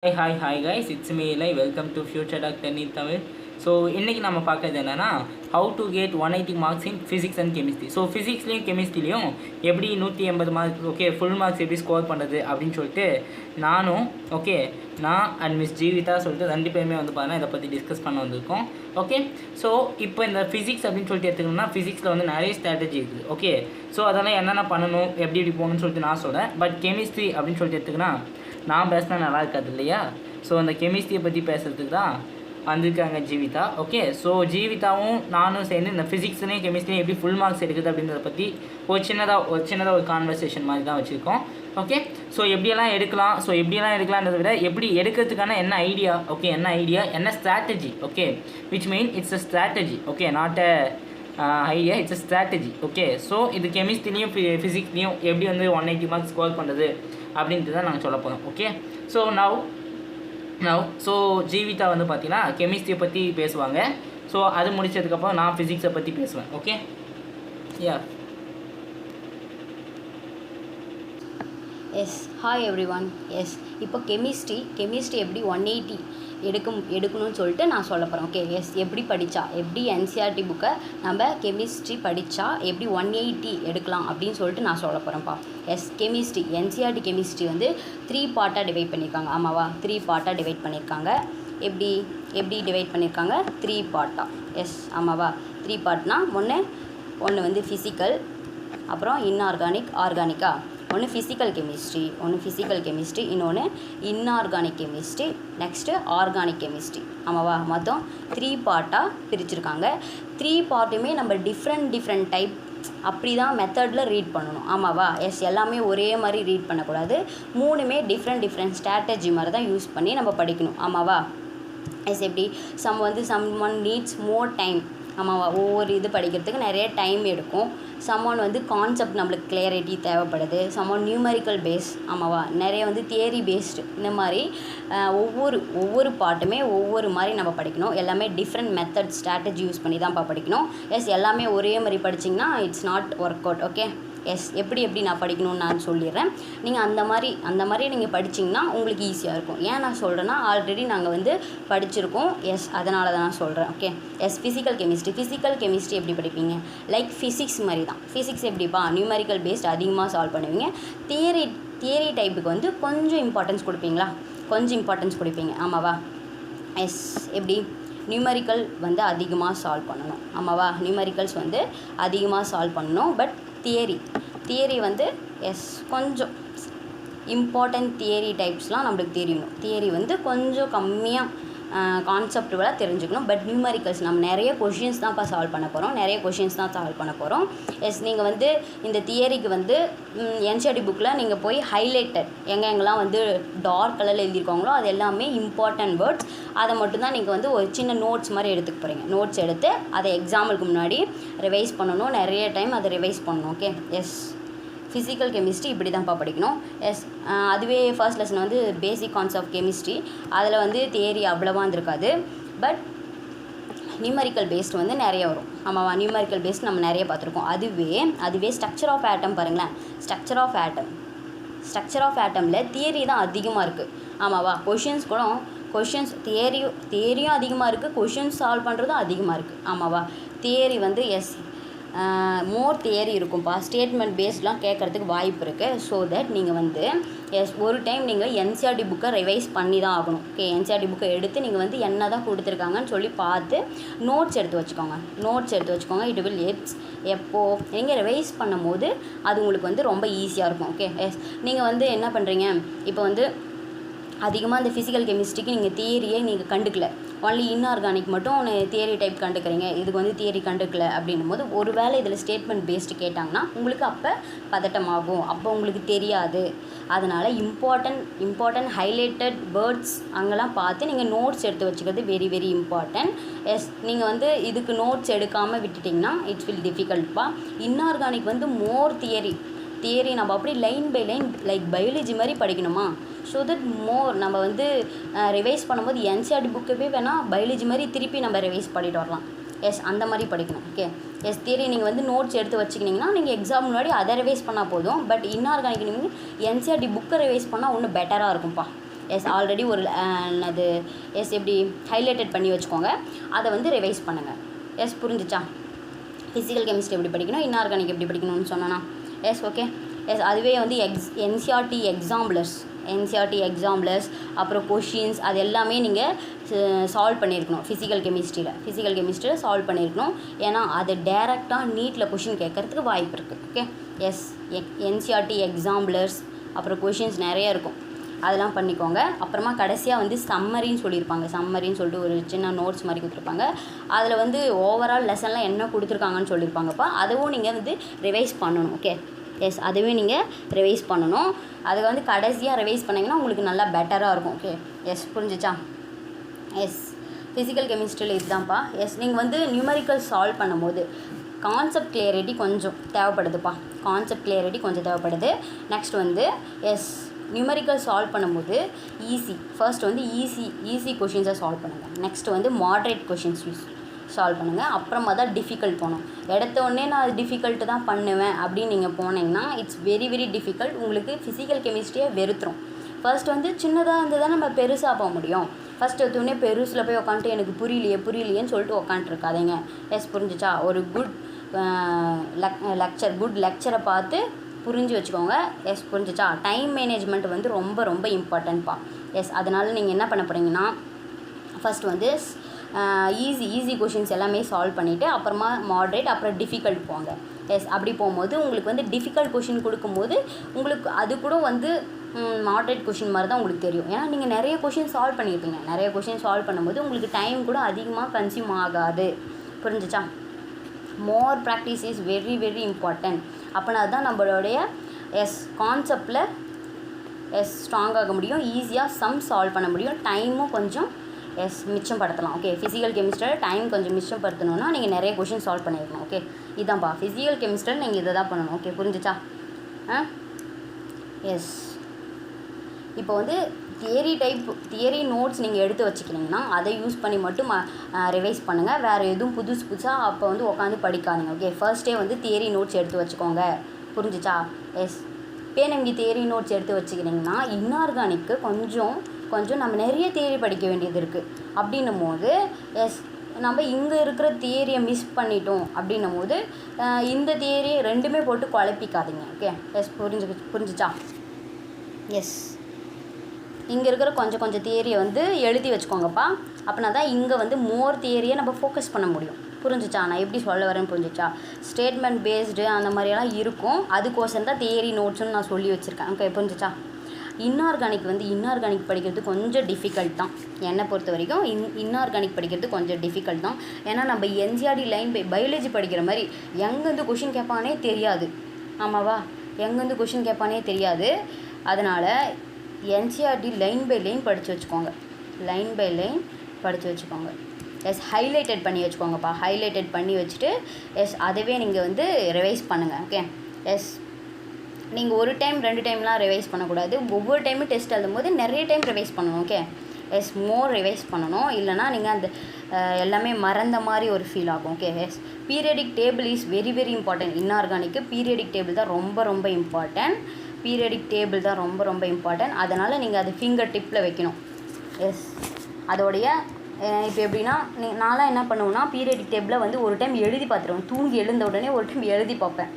Hi guys, it's me Eli. Welcome to Future Doctor in Tamil. So இன்றைக்கி நம்ம பார்க்குறது என்னென்னா how to get 180 marks in physics and chemistry. So ஃபிசிக்ஸ்லேயும் கெமிஸ்ட்ரிலையும் எப்படி 180 மார்க்ஸ் ஃபுல் மார்க்ஸ் எப்படி ஸ்கோர் பண்ணுறது அப்படின்னு சொல்லிட்டு நான் அண்ட் மிஸ் ஜீவிதா சொல்லிட்டு 2 பேருமே பார்த்தீங்கன்னா இதை பற்றி டிஸ்கஸ் பண்ண வந்திருக்கோம். ஸோ இப்போ இந்த ஃபிசிக்ஸ் அப்படின்னு சொல்லிட்டு எடுத்துக்கணும்னா ஃபிசிக்ஸில் நிறைய ஸ்ட்ராட்டஜி இருக்குது. ஸோ அதெல்லாம் என்னென்ன பண்ணணும் எப்படி போகணும்னு சொல்லிட்டு நான் சொல்கிறேன். பட் கெமிஸ்ட்ரி அப்படின்னு சொல்லிட்டு எடுத்துக்கினா நான் பேசினா நல்லா இருக்காது இல்லையா? ஸோ அந்த கெமிஸ்ட்ரியை பற்றி பேசுகிறதுக்கு தான் வந்திருக்காங்க ஜீவிதா. ஸோ ஜீவிதாவும் நானும் சேர்ந்து இந்த ஃபிசிக்ஸ்லேயும் கெமிஸ்ட்ரியும் எப்படி ஃபுல் மார்க்ஸ் எடுக்குது அப்படின்றத பற்றி ஒரு சின்னதாக ஒரு கான்வர்சேஷன் மாதிரி தான் வச்சுருக்கோம். ஸோ எப்படியெல்லாம் எடுக்கலான்றதை விட எப்படி எடுக்கிறதுக்கான என்ன ஐடியா, என்ன strategy, which mean it's a strategy, not a idea, it's a strategy. So இது கெமிஸ்ட்ரிலையும் ஃபிசிக்ஸ்லேயும் எப்படி 180 மார்க்ஸ் ஸ்கோர் பண்ணுறது அப்படின்ட்டு தான் நாங்கள் சொல்ல போகிறோம். ஸோ ஸோ ஜீவிதா பார்த்தீங்கன்னா கெமிஸ்ட்ரியை பற்றி பேசுவாங்க. ஸோ அது முடிச்சதுக்கப்புறம் நான் ஃபிசிக்ஸை பற்றி பேசுவேன். Yes hi everyone. Yes இப்போ கெமிஸ்ட்ரி எப்படி 180 எடுக்கணும்னு சொல்லிட்டு நான் சொல்ல போகிறேன். எஸ் எப்படி படித்தா, எப்படி என்சிஆர்டி புக்கை நம்ம கெமிஸ்ட்ரி படித்தா எப்படி 180 எடுக்கலாம் அப்படின்னு சொல்லிட்டு நான் சொல்ல போகிறேன்ப்பா. எஸ் என்சிஆர்டி கெமிஸ்ட்ரி 3 பார்ட்டாக டிவைட் பண்ணியிருக்காங்க. ஆமாவா? 3 பார்ட்டாக டிவைட் பண்ணியிருக்காங்க. எப்படி டிவைட் பண்ணியிருக்காங்க? 3 பார்ட்டாக. எஸ் ஆமாவா? 3 பார்ட்னா ஒன்று ஃபிசிக்கல், அப்புறம் ஆர்கானிக்கா, ஒன்று ஃபிசிக்கல் கெமிஸ்ட்ரி, இன்னொன்று inorganic chemistry, next organic chemistry. ஆமாவா? மொத்தம் 3 பார்ட்டாக பிரிச்சுருக்காங்க. 3 பார்ட்டுமே நம்ம டிஃப்ரெண்ட் டைப் அப்படி தான் மெத்தடில் ரீட் பண்ணணும். ஆமாவா? எஸ் எல்லாமே ஒரே மாதிரி ரீட் பண்ணக்கூடாது. 3மே டிஃப்ரெண்ட் ஸ்ட்ராட்டஜி மாதிரி தான் யூஸ் பண்ணி நம்ம படிக்கணும். ஆமாவா? எஸ் எப்படி சம்ஒன் நீட்ஸ் மோர் டைம். ஆமாவா? ஒவ்வொரு இது படிக்கிறதுக்கு நிறைய டைம் எடுக்கும். சம்ஒன் கான்செப்ட் நம்மளுக்கு கிளியரிட்டி தேவைப்படுது. Someone numerical base. ஆமாவா? நிறைய தியரி பேஸ்டு. இந்த மாதிரி ஒவ்வொரு பாட்டுமே ஒவ்வொரு மாதிரி நம்ம படிக்கணும். எல்லாமே டிஃப்ரெண்ட் மெத்தட் ஸ்ட்ராட்டஜி யூஸ் பண்ணி தான் படிக்கணும். எஸ் எல்லாமே ஒரே மாதிரி படிச்சிங்கன்னா it's not work out. Yes எப்படி நான் படிக்கணும்னு நான் சொல்லிடுறேன். நீங்கள் அந்த மாதிரி நீங்கள் படிச்சிங்கன்னா உங்களுக்கு ஈஸியாக இருக்கும். ஏன் நான் சொல்கிறேன்னா ஆல்ரெடி நாங்கள் படிச்சிருக்கோம். எஸ் அதனால தான் நான் சொல்கிறேன். எஸ் ஃபிசிக்கல் கெமிஸ்ட்ரி எப்படி படிப்பீங்க? லைக் ஃபிசிக்ஸ் மாதிரி தான். ஃபிசிக்ஸ் எப்படிப்பா? நியூமரிக்கல் பேஸ்ட் அதிகமாக சால்வ் பண்ணுவீங்க. தியரி டைப்புக்கு கொஞ்சம் இம்பார்ட்டன்ஸ் கொடுப்பீங்க. ஆமாவா? எஸ் எப்படி நியூமரிக்கல் அதிகமாக சால்வ் பண்ணணும். ஆமாவா? நியூமரிக்கல்ஸ் அதிகமாக சால்வ் பண்ணணும். பட் தியரி எஸ் கொஞ்சம் இம்பார்ட்டன்ட் தியரி டைப்ஸ்லாம் நம்மளுக்கு தெரியணும். தியரி கொஞ்சம் கம்மியாக கான்செப்டுவலாக தெரிஞ்சுக்கணும். பட் நியூமரிக்கல்ஸ் நம்ம நிறைய கொஷின்ஸ் தான் சால்வ் பண்ண போகிறோம். எஸ் நீங்கள் இந்த தியரிக்கு என்சிஆர்டி புக்கில் நீங்கள் போய் ஹைலைட்டட் எங்கெங்கெல்லாம் டார்க் கலரில் எழுதியிருக்காங்களோ அது எல்லாமே இம்பார்ட்டன்ட் வேர்ட்ஸ். அதை மட்டும்தான் நீங்கள் ஒரு சின்ன நோட்ஸ் மாதிரி எடுத்துக்க போகிறீங்க. நோட்ஸ் எடுத்து அதை எக்ஸாமுக்கு முன்னாடி ரிவைஸ் பண்ணணும். நிறைய டைம் அதை ரிவைஸ் பண்ணணும். எஸ் ஃபிசிக்கல் கெமிஸ்ட்ரி இப்படி தான்ப்பா படிக்கணும். எஸ் அதுவே first lesson basic concept of chemistry. அதில் தியரி அவ்வளோவா இருக்காது. பட் நியூமரிக்கல் பேஸ்ட் நிறைய வரும். ஆமாவா? நியூமரிக்கல் பேஸ்ட் நம்ம நிறைய பார்த்துருக்கோம். அதுவே ஸ்ட்ரக்சர் ஆஃப் ஆட்டம் பாருங்களேன். ஸ்ட்ரக்சர் ஆஃப் ஆட்டமில் தியரி தான் அதிகமாக இருக்குது. ஆமாவா? கொஷின்ஸ் தியரியும் அதிகமாக இருக்குது. கொஷின்ஸ் சால்வ் பண்ணுறதும் அதிகமாக இருக்குது. ஆமாவா? தியரி எஸ் மோர் தியரி இருக்கும்ப்பா. ஸ்டேட்மெண்ட் பேஸ்ட்லாம் கேட்குறதுக்கு வாய்ப்பு இருக்குது. ஸோ தட் நீங்கள் எஸ் ஒரு டைம் நீங்கள் என்சிஆர்டி புக்கை ரிவைஸ் பண்ணி தான் ஆகணும். என்சிஆர்டி புக்கை எடுத்து நீங்கள் என்ன தான் கொடுத்துருக்காங்கன்னு சொல்லி பார்த்து நோட்ஸ் எடுத்து வச்சுக்கோங்க. இட் வில் எப்போது நீங்கள் ரிவைஸ் பண்ணும் போது அது உங்களுக்கு ரொம்ப ஈஸியாக இருக்கும். எஸ் நீங்கள் என்ன பண்ணுறீங்க? இப்போ அதிகமாக இந்த ஃபிசிக்கல் கெமிஸ்ட்ரிக்கு நீங்கள் தியரியே நீங்கள் கண்டுக்கல. ஒன்லி இன்ஆர்கானிக் மட்டும் தியரி டைப் கண்டுக்கிறீங்க. இதுக்கு தியரி கண்டுக்கல அப்படின்னும் போது ஒரு வேளை இதில் ஸ்டேட்மெண்ட் பேஸ்டு கேட்டாங்கன்னா உங்களுக்கு அப்போ பதட்டமாகும். அப்போ உங்களுக்கு தெரியாது. அதனால் இம்பார்ட்டன்ட் ஹைலைட்டட் வேர்ட்ஸ் அங்கெல்லாம் பார்த்து நீங்கள் நோட்ஸ் எடுத்து வச்சுக்கிறது வெரி வெரி இம்பார்ட்டன்ட். எஸ் நீங்கள் இதுக்கு நோட்ஸ் எடுக்காமல் விட்டுட்டிங்கன்னா இட்ஸ் வில் டிஃபிகல்ட்ப்பா. இன்ஆர்கானிக் மோர் தியரி நம்ம அப்படி line by line like biology மாதிரி படிக்கணுமா? ஸோ தட் மோர் நம்ம ரிவைஸ் பண்ணும்போது என்சிஆர்டி புக்கவே வேணால் பயாலஜி மாதிரி திருப்பி நம்ம ரிவைஸ் பண்ணிட்டு வரலாம். எஸ் அந்த மாதிரி படிக்கணும். எஸ் தியரி நீங்கள் நோட்ஸ் எடுத்து வச்சுக்கிட்டிங்கன்னா நீங்கள் எக்ஸாம் முன்னாடி அதை ரிவைஸ் பண்ணால் போதும். பட் இன்ஆர்கானிக் நீங்கள் என்சிஆர்டி புக்கை ரிவைஸ் பண்ணால் இன்னும் பெட்டராக இருக்கும்ப்பா. எஸ் ஆல்ரெடி ஒரு அது எஸ் எப்படி ஹைலைட்டட் பண்ணி வச்சுக்கோங்க. அதை வந்து ரிவைஸ் பண்ணுங்கள். எஸ் புரிஞ்சிச்சா? ஃபிசிக்கல் கெமிஸ்ட்ரி எப்படி படிக்கணும், இன்ஆர்கானிக் எப்படி படிக்கணும்னு சொன்னேன்னா எஸ் ஓகே. எஸ் அதுவே வந்து என்சிஆர்டி எக்ஸாம்பிளர்ஸ் அப்புறம் கொஷின்ஸ் அது எல்லாமே நீங்கள் சால்வ் பண்ணியிருக்கணும். ஃபிசிக்கல் கெமிஸ்ட்ரியில் சால்வ் பண்ணியிருக்கணும். ஏன்னா அது டேரெக்டாக நீட்டில் கொஷின் கேட்குறதுக்கு வாய்ப்பு இருக்குது. ஓகே எஸ் என்சிஆர்டி எக்ஸாம்பிளர்ஸ் அப்புறம் கொஷின்ஸ் நிறைய இருக்கும், அதெல்லாம் பண்ணிக்கோங்க. அப்புறமா கடைசியாக வந்து சம்மரின்னு சொல்லிட்டு ஒரு சின்ன நோட்ஸ் மாதிரி கொடுத்துருப்பாங்க. அதில் வந்து ஓவரால் லெசன்லாம் என்ன கொடுத்துருக்காங்கன்னு சொல்லியிருப்பாங்கப்பா. அதுவும் நீங்கள் வந்து ரிவைஸ் பண்ணணும். ஓகே எஸ் அதுவே நீங்கள் ரிவைஸ் பண்ணணும். அதுக்கு வந்து கடைசியாக ரிவைஸ் பண்ணிங்கன்னா உங்களுக்கு நல்லா பெட்டராக இருக்கும். ஓகே எஸ் புரிஞ்சிச்சா? எஸ் ஃபிசிக்கல் கெமிஸ்ட்ரியில் இதுதான்ப்பா. எஸ் நீங்கள் வந்து நியூமரிக்கல் சால்வ் பண்ணும்போது கான்செப்ட் கிளியரிட்டி கொஞ்சம் தேவைப்படுதுப்பா. நெக்ஸ்ட் வந்து எஸ் நியூமரிக்கல் சால்வ் பண்ணும்போது ஃபர்ஸ்ட் வந்து ஈஸி கொஷின்ஸை சால்வ் பண்ணுங்கள். நெக்ஸ்ட் வந்து மாட்ரேட் கொஷின்ஸ் சால்வ் பண்ணுங்கள். அப்புறமா தான் டிஃபிகல்ட் போகணும். எடுத்த உடனே நான் அது டிஃபிகல்ட்டு தான் பண்ணுவேன் அப்படின்னு நீங்கள் போனீங்கன்னா இட்ஸ் வெரி வெரி டிஃபிகல்ட். உங்களுக்கு ஃபிசிக்கல் கெமிஸ்ட்ரியை வெறுத்துரும். ஃபர்ஸ்ட் வந்து சின்னதாக இருந்து தான் நம்ம பெருசாக போக முடியும். ஃபஸ்ட் எடுத்தோடனே பெருசில் போய் உட்காந்துட்டு எனக்கு புரியலையேன்னு சொல்லிட்டு உட்காந்துருக்காதீங்க. எஸ் புரிஞ்சிச்சா? ஒரு குட் லெக்சரை பார்த்து புரிஞ்சு வச்சுக்கோங்க. எஸ் புரிஞ்சிச்சா? டைம் மேனேஜ்மெண்ட் வந்து ரொம்ப ரொம்ப இம்பார்ட்டன்ட்ப்பா. எஸ் அதனால் நீங்கள் என்ன பண்ண போகிறீங்கன்னா ஃபஸ்ட் வந்து ஈஸி கொஷின்ஸ் எல்லாமே சால்வ் பண்ணிவிட்டு அப்புறமா மாட்ரேட் அப்புறம் டிஃபிகல்ட் போங்க. எஸ் அப்படி போகும்போது உங்களுக்கு வந்து டிஃபிகல்ட் கொஷின் கொடுக்கும்போது உங்களுக்கு அது கூட வந்து மாட்ரேட் கொஷின் மாதிரி தான் உங்களுக்கு தெரியும். ஏன்னா நீங்கள் நிறைய கொஷின் சால்வ் பண்ணியிருப்பீங்க. நிறைய கொஷின் சால்வ் பண்ணும்போது உங்களுக்கு டைம் கூட அதிகமாக கன்சியூம் ஆகாது. புரிஞ்சிச்சா? More practice is very very important. அப்படின்னா தான் நம்மளுடைய கான்செப்டில் ஸ்ட்ராங்காக முடியும். ஈஸியாக சம் சால்வ் பண்ண முடியும். டைமும் கொஞ்சம் மிச்சப்படுத்தலாம். ஓகே ஃபிசிக்கல் கெமிஸ்ட்ரியில் டைம் கொஞ்சம் மிச்சப்படுத்தணுன்னா நீங்கள் நிறைய கொஷின் சால்வ் பண்ணியிருக்கணும். ஓகே இதான்ப்பா ஃபிசிக்கல் கெமிஸ்ட்ரியில் நீங்கள் இதை தான் பண்ணணும். ஓகே புரிஞ்சிச்சா? எஸ் இப்போ வந்து தியரி நோட்ஸ் நீங்கள் எடுத்து வச்சுக்கிறீங்கன்னா அதை யூஸ் பண்ணி மட்டும் ரிவைஸ் பண்ணுங்கள். வேறு எதுவும் புதுசாக அப்போ வந்து உட்காந்து படிக்காதீங்க. ஓகே ஃபர்ஸ்ட்டே வந்து தியரி நோட்ஸ் எடுத்து வச்சுக்கோங்க. புரிஞ்சிச்சா? எஸ் நீங்கள் தியரி நோட்ஸ் எடுத்து வச்சுக்கிட்டிங்கன்னா இன்ஆர்கானிக்கு கொஞ்சம் நம்ம நிறைய தியரி படிக்க வேண்டியது இருக்குது. அப்படின்னும் போது நம்ம இங்கே இருக்கிற தியரியை மிஸ் பண்ணிட்டோம். அப்படின்னும் போது இந்த தியரி ரெண்டுமே போட்டு குழப்பிக்காதீங்க. ஓகே புரிஞ்சிச்சா? எஸ் இங்கே இருக்கிற கொஞ்சம் தியரியை வந்து எழுதி வச்சுக்கோங்கப்பா. அப்படின்னா தான் இங்கே வந்து மோர் தியரியை நம்ம ஃபோக்கஸ் பண்ண முடியும். புரிஞ்சிச்சா? நான் எப்படி சொல்ல வரேன்னு புரிஞ்சிச்சா? ஸ்டேட்மெண்ட் பேஸ்டு அந்த மாதிரியெல்லாம் இருக்கும். அதுக்கோசரம் தான் தியரி நோட்ஸ்னு நான் சொல்லி வச்சுருக்கேன். ஓகே புரிஞ்சிச்சா? இன்ஆர்கானிக் படிக்கிறது கொஞ்சம் டிஃபிகல்ட் தான். என்னை பொறுத்த வரைக்கும் இன்ஆர்கானிக் படிக்கிறது கொஞ்சம் டிஃபிகல்ட் தான். ஏன்னா நம்ம என்சிஆர்டி லைன் பயாலஜி படிக்கிற மாதிரி எங்கேருந்து கொஷின் கேட்பானே தெரியாது. ஆமாவா? எங்கேருந்து கொஷின் கேட்பானே தெரியாது. அதனால் என்சிஆர்டி லைன் பை லைன் படித்து வச்சுக்கோங்க. எஸ் ஹைலைட்டட் பண்ணி வச்சுக்கோங்கப்பா. ஹைலைட்டட் பண்ணி வச்சுட்டு அதுவே நீங்கள் வந்து ரிவைஸ் பண்ணுங்கள். ஓகே எஸ் நீங்கள் ஒரு டைம் 2 டைம்லாம் ரிவைஸ் பண்ணக்கூடாது. ஒவ்வொரு டைமும் டெஸ்ட் எழுதும் போது நிறைய டைம் ரிவைஸ் பண்ணணும். ஓகே மோர் ரிவைஸ் பண்ணணும். இல்லைனா நீங்கள் அந்த எல்லாமே மறந்த மாதிரி ஒரு ஃபீல் ஆகும். Okay periodic table is very very important. இன்ஆர்கானிக்கு பீரியடிக் டேபிள் தான் ரொம்ப ரொம்ப இம்பார்ட்டன்ட். அதனால் நீங்கள் அது ஃபிங்கர் டிப்பில் வைக்கணும். அதோடைய இப்போ எப்படின்னா நான்லாம் என்ன பண்ணுவேன்னா பீரியடிக் டேபிளை வந்து ஒரு டைம் எழுதி பார்த்துருவேன். தூங்கி எழுந்த உடனே ஒரு டைம் எழுதி பார்ப்பேன்.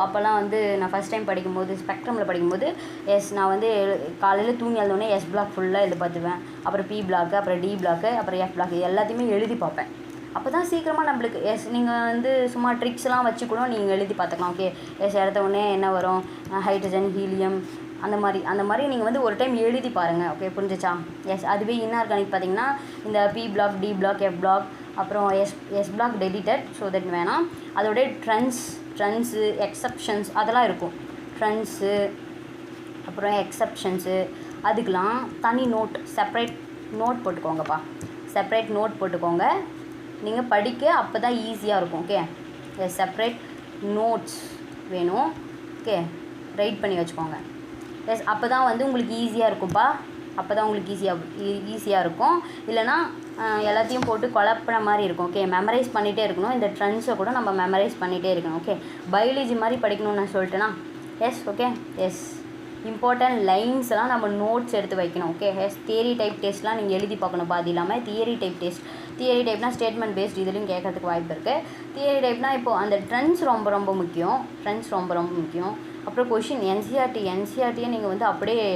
அப்போல்லாம் வந்து நான் ஃபஸ்ட் டைம் படிக்கும்போது ஸ்பெக்ட்ரமில் படிக்கும்போது நான் வந்து காலையில் தூங்கி எழுந்தோடனே பிளாக் ஃபுல்லாக எழுதி பார்த்துருவேன். அப்புறம் பி பிளாக்கு, அப்புறம் டி பிளாக்கு, அப்புறம் எஃப் பிளாக் எல்லாத்தையுமே எழுதி பார்ப்பேன். அப்போ தான் சீக்கிரமாக நம்மளுக்கு நீங்கள் வந்து சும்மா ட்ரிக்ஸ்லாம் வச்சு கூட நீங்கள் எழுதி பார்த்துக்கலாம். ஓகே எடுத்த உடனே என்ன வரும், ஹைட்ரஜன், ஹீலியம் அந்த மாதிரி நீங்கள் வந்து ஒரு டைம் எழுதி பாருங்கள். ஓகே புரிஞ்சிச்சா? அதுவே இன்ஆர்கானிக் பார்த்திங்கன்னா இந்த P block, D block, F block, அப்புறம் S block deleted so that வேணாம். அதோடைய ட்ரெண்ட்ஸு எக்ஸப்ஷன்ஸ் அதெல்லாம் இருக்கும். ட்ரெண்ட்ஸு அப்புறம் எக்ஸப்ஷன்ஸு அதுக்கெலாம் தனி செப்பரேட் நோட் போட்டுக்கோங்க. நீங்கள் படிக்க அப்போ தான் ஈஸியாக இருக்கும். ஓகே செப்பரேட் நோட்ஸ் வேணும். ஓகே ரைட் பண்ணி வச்சுக்கோங்க. அப்போ தான் வந்து உங்களுக்கு ஈஸியாக இருக்கும்ப்பா. ஈஸியாக இருக்கும். இல்லைனா எல்லாத்தையும் போட்டு குழப்பின மாதிரி இருக்கும். ஓகே மெமரைஸ் பண்ணிகிட்டே இருக்கணும். இந்த ட்ரெண்ட்ஸை கூட நம்ம மெமரைஸ் பண்ணிகிட்டே இருக்கணும். ஓகே பயாலஜி மாதிரி படிக்கணும்னு நான் சொல்லிட்டேன்னா ஓகே இம்பார்ட்டன்ட் லைன்ஸ்லாம் நம்ம நோட்ஸ் எடுத்து வைக்கணும். ஓகே எஸ் தியரி டைப் டெஸ்ட்லாம் நீங்கள் எழுதி பார்க்கணும். அது இல்லாமல் தியரி டைப் டெஸ்ட், தியரி டைப்னா ஸ்டேட்மெண்ட் பேஸ்ட், இதுலையும் கேட்கறதுக்கு வாய்ப்பு இருக்குது. தியரி டைப்னா இப்போது அந்த ட்ரெண்ட்ஸ் ரொம்ப முக்கியம். அப்புறம் கொஷின் என்சிஆர்டியை நீங்கள் வந்து அப்படியே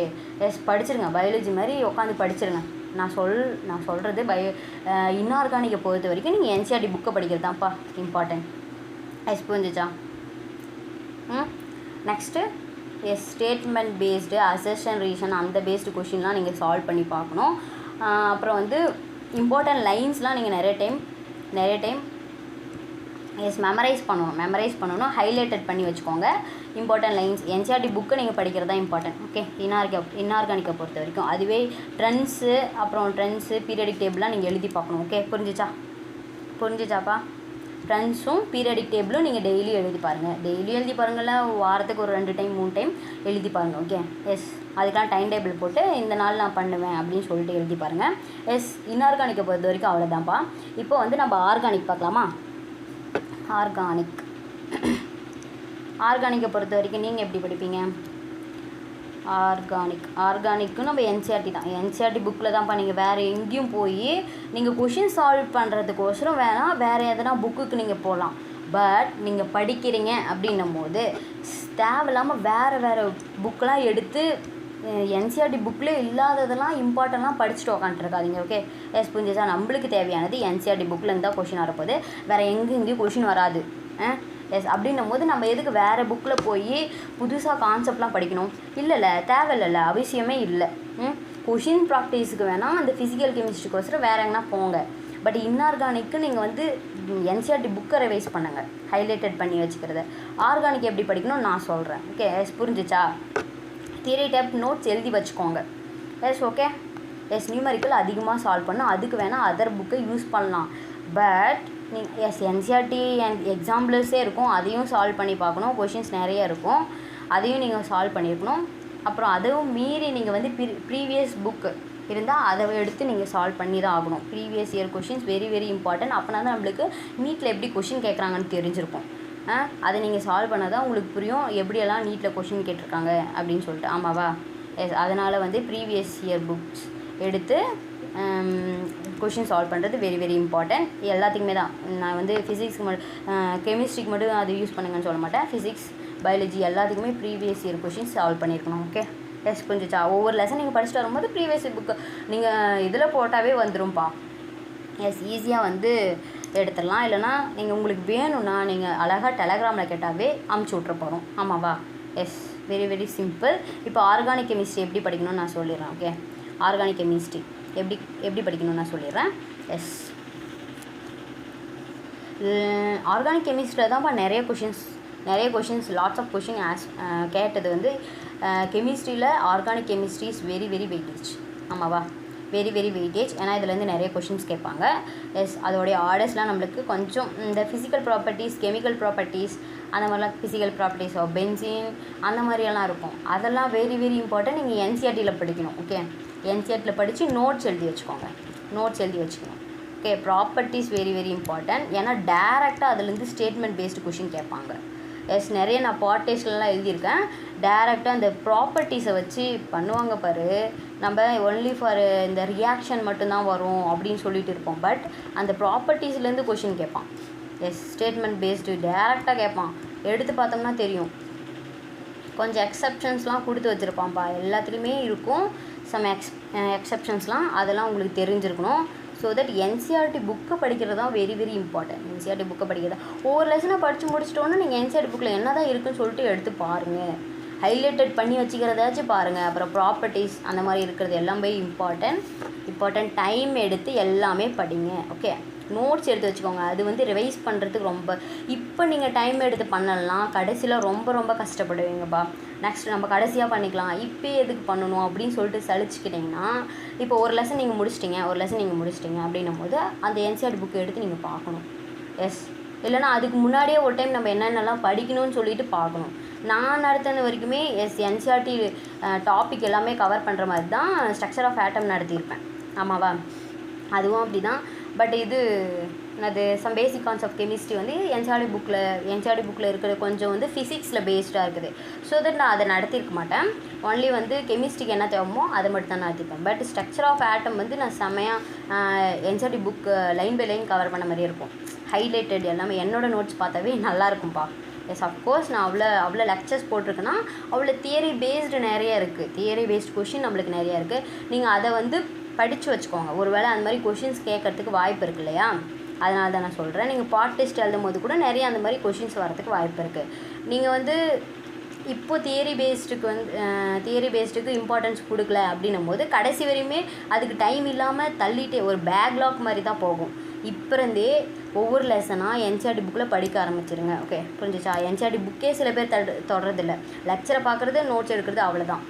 எஸ் படிச்சிருங்க. பயாலஜி மாதிரி உட்காந்து படிச்சிருங்க. நான் சொல்கிறது இன்ஆர்கானிக்கை பொறுத்த வரைக்கும் நீங்கள் என்சிஆர்டி புக்கை படிக்கிறது தான்ப்பா இம்பார்ட்டன்ட். எஸ் புரிஞ்சிச்சா? Next yes statement based, assertion reason அந்த பேஸ்டு கொஷின்லாம் நீங்கள் சால்வ் பண்ணி பார்க்கணும். அப்புறம் வந்து இம்பார்ட்டன்ட் லைன்ஸ்லாம் நீங்கள் நிறைய டைம் எஸ் மெமரைஸ் பண்ணணும். ஹைலைட்டட் பண்ணி வச்சுக்கோங்க இம்பார்ட்டன்ட் லைன்ஸ். என்சிஆர்டி புக்கை நீங்கள் படிக்கிறது தான் இம்பார்ட்டன்ட். ஓகே இன்ஆர்கானிக்கை பொறுத்த வரைக்கும். அதுவே ட்ரெண்ட்ஸு பீரியடிக் டேபிள்லாம் நீங்கள் எழுதி பார்க்கணும். ஓகே புரிஞ்சிச்சாப்பா? ட்ரெண்ட்ஸும் பீரியடிக் டேபிளும் நீங்கள் டெய்லி எழுதி பாருங்கள். வாரத்துக்கு ஒரு 2 டைம் 3 டைம் எழுதி பாருங்கள். ஓகே எஸ் அதுக்கெலாம் டைம் டேபிள் போட்டு இந்த நாள் நான் பண்ணுவேன் அப்படின்னு சொல்லிட்டு எழுதி பாருங்கள். எஸ் இன்ஆர்கானிக்கை பொறுத்த வரைக்கும் அவ்வளோதான்ப்பா. இப்போ வந்து நம்ம ஆர்கானிக் பார்க்கலாமா? ஆர்கானிக்கை பொறுத்த வரைக்கும் நீங்கள் எப்படி படிப்பீங்க? ஆர்கானிக்கும் நம்ம என்சிஆர்டி தான். என்சிஆர்டி புக்கில் தான்ப்பா. நீங்கள் வேறு எங்கேயும் போய் நீங்கள் கொஷின் சால்வ் பண்ணுறதுக்கோசரம் வேறு எதனா புக்குக்கு நீங்கள் போகலாம். பட் நீங்கள் படிக்கிறீங்க அப்படின்னும் போது தேவையில்லாமல் வேறு புக்கெலாம் எடுத்து என்சிஆர்டி புக்கில் இல்லாததெல்லாம் இம்பார்ட்டண்ட்லாம் படிச்சுட்டு உக்காண்ட்ருக்காதீங்க. ஓகே எஸ் புரிஞ்சிச்சா? நம்மளுக்கு தேவையானது என்சிஆர்டி புக்கில் இருந்தால் கொஷின் வரப்போகுது. வேறு எங்கேயும் கொஷின் வராது. எஸ் அப்படின்னும் போது நம்ம எதுக்கு வேறு புக்கில் போய் புதுசாக கான்செப்ட்லாம் படிக்கணும்? தேவையில்லை, அவசியமே இல்லை. கொஷின் ப்ராக்டிஸுக்கு வேணால் அந்த ஃபிசிக்கல் கெமிஸ்ட்ரிக்கோசரம் வேறு எங்கன்னா போங்க. பட் இன்ஆர்கானிக்கு நீங்கள் வந்து என்சிஆர்டி புக்கை ரிவைஸ் பண்ணுங்கள், ஹைலைட்டட் பண்ணி வச்சுக்கிறது. ஆர்கானிக் எப்படி படிக்கணும்னு நான் சொல்கிறேன். ஓகே எஸ் புரிஞ்சிச்சா? தியரி டைப் நோட்ஸ் எழுதி வச்சுக்கோங்க. எஸ் ஓகே எஸ் நியூமரிக்கல் அதிகமாக சால்வ் பண்ணால் அதுக்கு வேணால் அதர் புக்கை யூஸ் பண்ணலாம். பட் நீங்கள் எஸ் என்சிஆர்டி அண்ட் எக்ஸாம்பிள்ஸே இருக்கும், அதையும் சால்வ் பண்ணி பார்க்கணும். கொஷின்ஸ் நிறைய இருக்கும், அதையும் நீங்கள் சால்வ் பண்ணியிருக்கணும். அப்புறம் அதுவும் மீறி நீங்கள் வந்து ப்ரீவியஸ் புக்கு இருந்தால் அதை எடுத்து நீங்கள் சால்வ் பண்ணி தான் ஆகணும். Previous year questions very important. அப்போனா தான் நம்மளுக்கு நீட்டில் எப்படி கொஷின் கேட்குறாங்கன்னு தெரிஞ்சிருக்கும். அதை நீங்கள் சால்வ் பண்ணால் தான் உங்களுக்கு புரியும் எப்படியெல்லாம் நீட்டில் கொஷின் கேட்டிருக்காங்க அப்படின்னு சொல்லிட்டு. ஆமாவா? எஸ் அதனால் வந்து ப்ரீவியஸ் இயர் புக்ஸ் எடுத்து கொஷின் சால்வ் பண்ணுறது வெரி இம்பார்ட்டன்ட். எல்லாத்துக்குமே தான். நான் வந்து ஃபிசிக்ஸ்க்கு கெமிஸ்ட்ரிக்கு மட்டும் அது யூஸ் பண்ணுங்கன்னு சொல்ல மாட்டேன். ஃபிசிக்ஸ் பயாலஜி எல்லாத்துக்குமே ப்ரீவியஸ் இயர் கொஷின்ஸ் சால்வ் பண்ணியிருக்கணும். ஓகே எஸ் புரிஞ்சிச்சா? ஒவ்வொரு லெசன் நீங்கள் படிச்சுட்டு வரும்போது ப்ரீவியஸ் இயர் புக்கு நீங்கள் இதில் போட்டாவே வந்துடும்ப்பா. எஸ் ஈஸியாக வந்து எடுத்துடலாம். இல்லைனா நீங்கள் உங்களுக்கு வேணும்னா நீங்கள் அழகாக டெலகிராமில் கேட்டாவே அமுச்சு விட்ற போகிறோம். ஆமாவா? Yes very simple. இப்போ ஆர்கானிக் கெமிஸ்ட்ரி எப்படி படிக்கணும்னு நான் சொல்லிடுறேன். ஓகே ஆர்கானிக் கெமிஸ்ட்ரி எப்படி படிக்கணும்னு நான் சொல்லிடுறேன். எஸ் ஆர்கானிக் கெமிஸ்ட்ரியில் தான்ப்பா நிறைய கொஷின்ஸ் லாட்ஸ் ஆஃப் கொஷின் கேட்டது வந்து கெமிஸ்ட்ரியில். Organic chemistry is very weightage. ஆமாவா? Very weightage. ஏன்னா இதுலேருந்து நிறைய கொஷின்ஸ் கேட்பாங்க. எஸ் அதோடைய ஆர்டர்ஸ்லாம் நம்மளுக்கு கொஞ்சம் இந்த ஃபிசிக்கல் ப்ராப்பர்ட்டிஸ், கெமிக்கல் ப்ராப்பர்ட்டிஸ், அந்த மாதிரிலாம் ஃபிசிக்கல் ப்ராப்பர்ட்டிஸ் ஆஃப் பென்சின் அந்த மாதிரியெல்லாம் இருக்கும். அதெல்லாம் வெரி இம்பார்ட்டன்ட். நீங்கள் என்சிஆர்டியில் படிக்கணும். ஓகே என்சிஆர்டியில் படித்து நோட்ஸ் எழுதி வச்சுக்கணும். Okay properties very important. ஏன்னா டேரெக்டாக அதுலேருந்து ஸ்டேட்மெண்ட் பேஸ்டு கொஷின் கேட்பாங்க. எஸ் நிறைய நான் டெஸ்ட்லலாம் எழுதியிருக்கேன். டேரெக்டாக அந்த ப்ராப்பர்ட்டிஸை வச்சு பண்ணுவாங்க பாரு. நம்ம ஒன்லி ஃபார் இந்த ரியாக்ஷன் மட்டும்தான் வரும் அப்படின்னு சொல்லிட்டு இருப்போம். பட் அந்த ப்ராப்பர்ட்டிஸ்லேருந்து கொஷின் கேட்பான். எஸ் ஸ்டேட்மெண்ட் பேஸ்டு டேரெக்டாக கேட்பான். எடுத்து பார்த்தோம்னா தெரியும். கொஞ்சம் எக்ஸப்ஷன்ஸ்லாம் கொடுத்து வச்சுருப்பான்ப்பா. எல்லாத்துலேயுமே இருக்கும் சம் எக்ஸப்ஷன்ஸ்லாம். அதெல்லாம் உங்களுக்கு தெரிஞ்சிருக்கணும். ஸோ தட் என்சிஆர்டி புக்கை படிக்கிறது தான் வெரி இம்பார்ட்டன்ட். என்சிஆர்டி புக்கை படிக்கிறது ஒவ்வொரு லெசனை படித்து முடிச்சிட்டோன்னா நீங்கள் என்சிஆர்டி புக்கில் என்ன தான் இருக்குதுன்னு சொல்லிட்டு எடுத்து பாருங்கள். ஹைலைட்டட் பண்ணி வச்சுக்கிறதாச்சும் பாருங்கள். அப்புறம் ப்ராப்பர்ட்டிஸ் அந்த மாதிரி இருக்கிறது எல்லாமே இம்பார்ட்டன்ட். டைம் எடுத்து எல்லாமே படிங்க. ஓகே நோட்ஸ் எடுத்து வச்சுக்கோங்க. அது வந்து ரிவைஸ் பண்ணுறதுக்கு ரொம்ப இப்போ நீங்கள் டைம் எடுத்து பண்ணலாம். கடைசியில் ரொம்ப கஷ்டப்படுவீங்கப்பா. நெக்ஸ்ட் நம்ம கடைசியாக பண்ணிக்கலாம், இப்போ எதுக்கு பண்ணணும் அப்படின்னு சொல்லிட்டு சலிச்சுக்கிட்டிங்கன்னா, இப்போ ஒரு லெசன் நீங்கள் முடிச்சிட்டிங்க அப்படின்னும் போது அந்த என்சிஆர்டி புக்கு எடுத்து நீங்கள் பார்க்கணும். எஸ் இல்லைனா அதுக்கு முன்னாடியே ஒரு டைம் நம்ம என்னென்னலாம் படிக்கணும்னு சொல்லிட்டு பார்க்கணும். நான் நடத்தின வரைக்குமே என்சிஆர்டி டாபிக் எல்லாமே கவர் பண்ணுற மாதிரி தான் ஸ்ட்ரக்சர் ஆஃப் ஆட்டம் நடத்தியிருப்பேன். ஆமாவா? அதுவும் அப்படி தான். பட் இது அது சம் பேசிக் கான்செப்ட் கெமிஸ்ட்ரி வந்து என்சிஆர்டி புக்கில் இருக்கிற கொஞ்சம் வந்து ஃபிசிக்ஸில் பேஸ்டாக இருக்குது. ஸோ தட் நான் அதை நடத்தியிருக்க மாட்டேன். ஒன்லி வந்து கெமிஸ்ட்ரிக்கு என்ன தேவைமோ அதை மட்டும் தான் நடத்திப்பேன். பட் ஸ்ட்ரக்சர் ஆஃப் ஆட்டம் வந்து நான் செம்மையாக NCERT book line by line cover பண்ண மாதிரி இருக்கும். ஹைலைட்டட் எல்லாமே என்னோடய நோட்ஸ் பார்த்தாவே நல்லாயிருக்கும்ப்பா. எஸ் அஃப்கோர்ஸ் நான் அவ்வளோ லெக்சர்ஸ் போட்டிருக்கேன்னா அவ்வளோ தியரி பேஸ்டு நிறைய இருக்குது. தியரி பேஸ்டு கொஷின் நம்மளுக்கு நிறையா இருக்குது. நீங்கள் அதை வந்து படித்து வச்சுக்கோங்க. ஒருவேளை அந்த மாதிரி கொஷின்ஸ் கேட்கறதுக்கு வாய்ப்பு இருக்கு இல்லையா, அதனால தான் நான் சொல்கிறேன். நீங்கள் பார்ட் டெஸ்ட் எழுதும் போது கூட நிறைய அந்த மாதிரி கொஷின்ஸ் வரதுக்கு வாய்ப்பு இருக்குது. நீங்கள் வந்து இப்போது தியரி பேஸ்டுக்கு இம்பார்ட்டன்ஸ் கொடுக்கல அப்படின்னும் போது கடைசி வரையுமே அதுக்கு டைம் இல்லாமல் தள்ளிட்டே ஒரு பேக்லாக் மாதிரி தான் போகும். இப்போ இருந்தே ஒவ்வொரு லெசனாக என்சிஆர்டி புக்கில் படிக்க ஆரம்பிச்சிருங்க. ஓகே புரிஞ்சிச்சா? என்சிஆர்டி புக்கே சில பேர் தொடரதில்லை. லெக்சரை பார்க்குறது, நோட்ஸ் எடுக்கிறது, அவ்வளோதான்.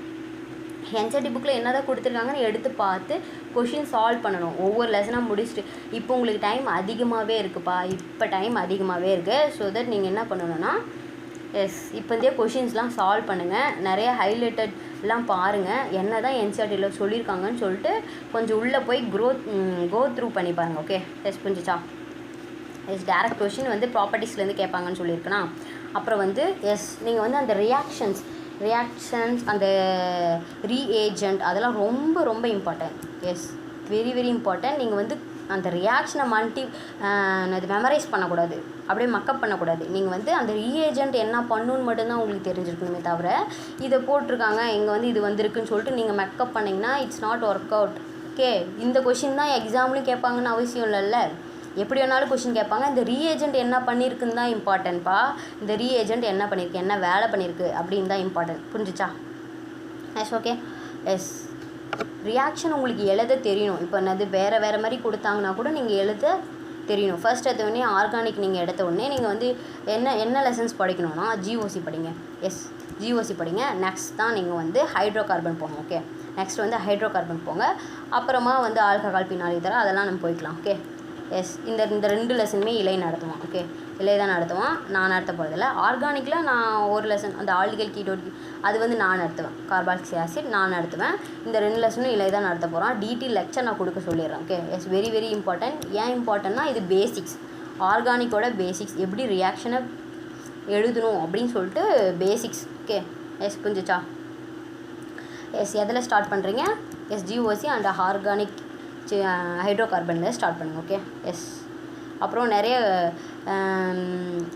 என்சிஆர்டி புக்கில் என்ன தான் கொடுத்துருக்காங்கன்னு எடுத்து பார்த்து கொஷின் சால்வ் பண்ணணும். ஒவ்வொரு லெசனாக முடிச்சுட்டு இப்போ உங்களுக்கு டைம் அதிகமாகவே இருக்குதுப்பா. இப்போ டைம் அதிகமாகவே இருக்குது. ஸோ தட் நீங்கள் என்ன பண்ணணுன்னா இப்போ இருந்தே கொஷின்ஸ்லாம் சால்வ் பண்ணுங்கள். நிறைய ஹைலைட்டட்லாம் பாருங்கள். என்ன தான் என்சிஆர்டியில் சொல்லியிருக்காங்கன்னு சொல்லிட்டு கொஞ்சம் உள்ளே போய் கோ த்ரூ பண்ணி பாருங்கள். ஓகே புரிஞ்சிச்சா? டேரக்ட் கொஷின் வந்து ப்ராப்பர்ட்டிஸ்லேருந்து கேட்பாங்கன்னு சொல்லியிருக்கேன்னா, அப்புறம் வந்து நீங்கள் வந்து அந்த ரியாக்ஷன்ஸ் அந்த ரீஏஜெண்ட் அதெல்லாம் ரொம்ப ரொம்ப இம்பார்ட்டன்ட். Very very important. நீங்கள் வந்து அந்த ரியாக்ஷனை அது மெமரைஸ் பண்ணக்கூடாது, அப்படியே மக்கப் பண்ணக்கூடாது. நீங்கள் வந்து அந்த ரீஏஜெண்ட் என்ன பண்ணுன்னு மட்டும்தான் உங்களுக்கு தெரிஞ்சிருக்கணுமே தவிர இதை போட்டிருக்காங்க இங்கே வந்து இது வந்திருக்குன்னு சொல்லிட்டு நீங்கள் மக்கப் பண்ணிங்கன்னா it's not work out. Okay, இந்த கொஷின் தான் எக்ஸாம்லையும் கேட்பாங்கன்னு அவசியம் இல்லைல்ல. எப்படி வேணாலும் கொஷின் கேட்பாங்க. இந்த ரீஏஜெண்ட் என்ன பண்ணியிருக்குன்னு தான் இம்பார்ட்டன்ட்ப்பா. இந்த ரீஏஜெண்ட் என்ன பண்ணியிருக்கு, என்ன வேலை பண்ணியிருக்கு அப்படின்னு தான் இம்பார்ட்டன்ட். புரிஞ்சிச்சா? ஓகே. ரியாக்ஷன் உங்களுக்கு எழுத தெரியணும். இப்போ என்னது வேறு மாதிரி கொடுத்தாங்கன்னா கூட நீங்கள் எழுத தெரியணும். ஃபர்ஸ்ட் எடுத்தோடனே ஆர்கானிக் நீங்கள் எடுத்த உடனே நீங்கள் வந்து என்ன லெசன்ஸ் படிக்கணும்னா ஜிஓசி படிங்க. ஜிஓசி படிங்க. நெக்ஸ்ட் தான் நீங்கள் வந்து ஹைட்ரோ கார்பன் போங்க. ஓகே, நெக்ஸ்ட் வந்து ஹைட்ரோ கார்பன் போங்க. அப்புறமா வந்து ஆல்கஹால், பினால், இதெல்லாம் அதெல்லாம் நம்ம போய்க்கலாம். ஓகே, இந்த 2 லெசனுமே இலை நடத்துவான். ஓகே, இலை தான் நடத்துவான், நான் நடத்த போகிறதில்ல. ஆர்கானிக்கில் நான் ஒரு லெசன் அந்த ஆல்டிகல் கீட்டோடி அது வந்து நான் நடத்துவேன். கார்பாக்சி ஆசிட் நான் நடத்துவேன். இந்த 2 லெசனும் இலை தான் நடத்த போகிறான். டீட்டெயில் லெக்சர் நான் கொடுக்க சொல்லிடுறேன். Okay, very very important. ஏன் இம்பார்ட்டன்னா இது பேசிக்ஸ், ஆர்கானிக்கோட பேசிக்ஸ், எப்படி ரியாக்ஷனை எழுதணும் அப்படின்னு சொல்லிட்டு பேசிக்ஸ். ஓகே, புரிஞ்சிச்சா? எதில் ஸ்டார்ட் பண்ணுறீங்க? ஜிஓசி அண்ட் ஆர்கானிக் ஹைட்ரோ கார்பனில் ஸ்டார்ட் பண்ணுங்கள். ஓகே, அப்புறம் நிறைய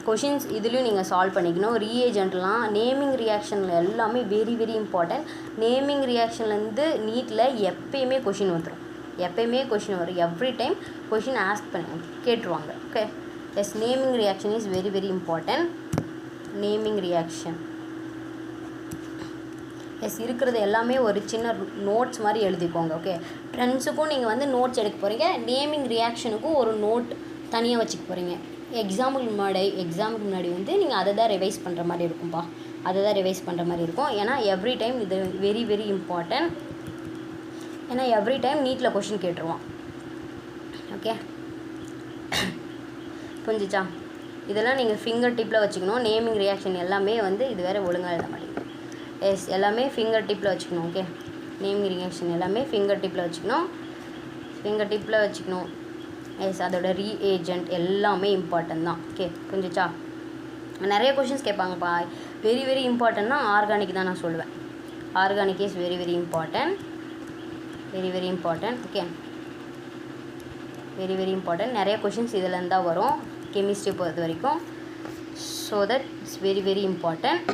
கொஷின்ஸ் இதுலேயும் நீங்கள் சால்வ் பண்ணிக்கணும். ரீஏஜெண்ட்லாம் நேமிங் ரியாக்ஷனில் எல்லாமே வெரி வெரி இம்பார்ட்டன்ட். நேமிங் ரியாக்ஷன்லேருந்து நீட்டில் எப்பயுமே கொஷின் வந்துடும். எவ்ரி டைம் கொஷின் ஆஸ்க் கேட்டுருவாங்க. Okay, naming reaction is very very important. Naming reaction இருக்கிறது எல்லாமே ஒரு சின்ன நோட்ஸ் மாதிரி எழுதிக்கோங்க. ஓகே, ஃப்ரெண்ட்ஸுக்கும் நீங்கள் வந்து நோட்ஸ் எடுக்க போகிறீங்க. நேமிங் ரியாக்ஷனுக்கும் ஒரு நோட் தனியாக வச்சுக்க போகிறீங்க. எக்ஸாமுக்கு முன்னாடி வந்து நீங்கள் அதை தான் ரிவைஸ் பண்ணுற மாதிரி இருக்கும்ப்பா. ஏன்னா எவ்ரி டைம் இது வெரி வெரி இம்பார்ட்டன்ட். ஏன்னா எவ்ரி டைம் நீட்டில் கொஷின் கேட்டுருவான். ஓகே, புரிஞ்சிச்சா? இதெல்லாம் நீங்கள் ஃபிங்கர் டிப்பில் வச்சுக்கணும். நேமிங் ரியாக்ஷன் எல்லாமே வந்து இது வேறு ஒழுங்காக எழுத மாட்டேங்குது. எல்லாமே ஃபிங்கர் டிப்பில் வச்சுக்கணும். ஓகே, நேமிங் ரியாக்ஷன் எல்லாமே ஃபிங்கர் டிப்பில் வச்சுக்கணும். அதோட ரீஏஜெண்ட் எல்லாமே இம்பார்ட்டன்ட் தான். ஓகே, புரிஞ்சிச்சா? நிறைய கொஷின்ஸ் கேட்பாங்கப்பா. வெரி வெரி இம்பார்ட்டன்ட்னா ஆர்கானிக் தான் நான் சொல்லுவேன். Organic is very very important. Okay, very very important. நிறைய கொஷின்ஸ் இதில் தான் வரும் கெமிஸ்ட்ரி பொறுத்த வரைக்கும். So that it's very very important.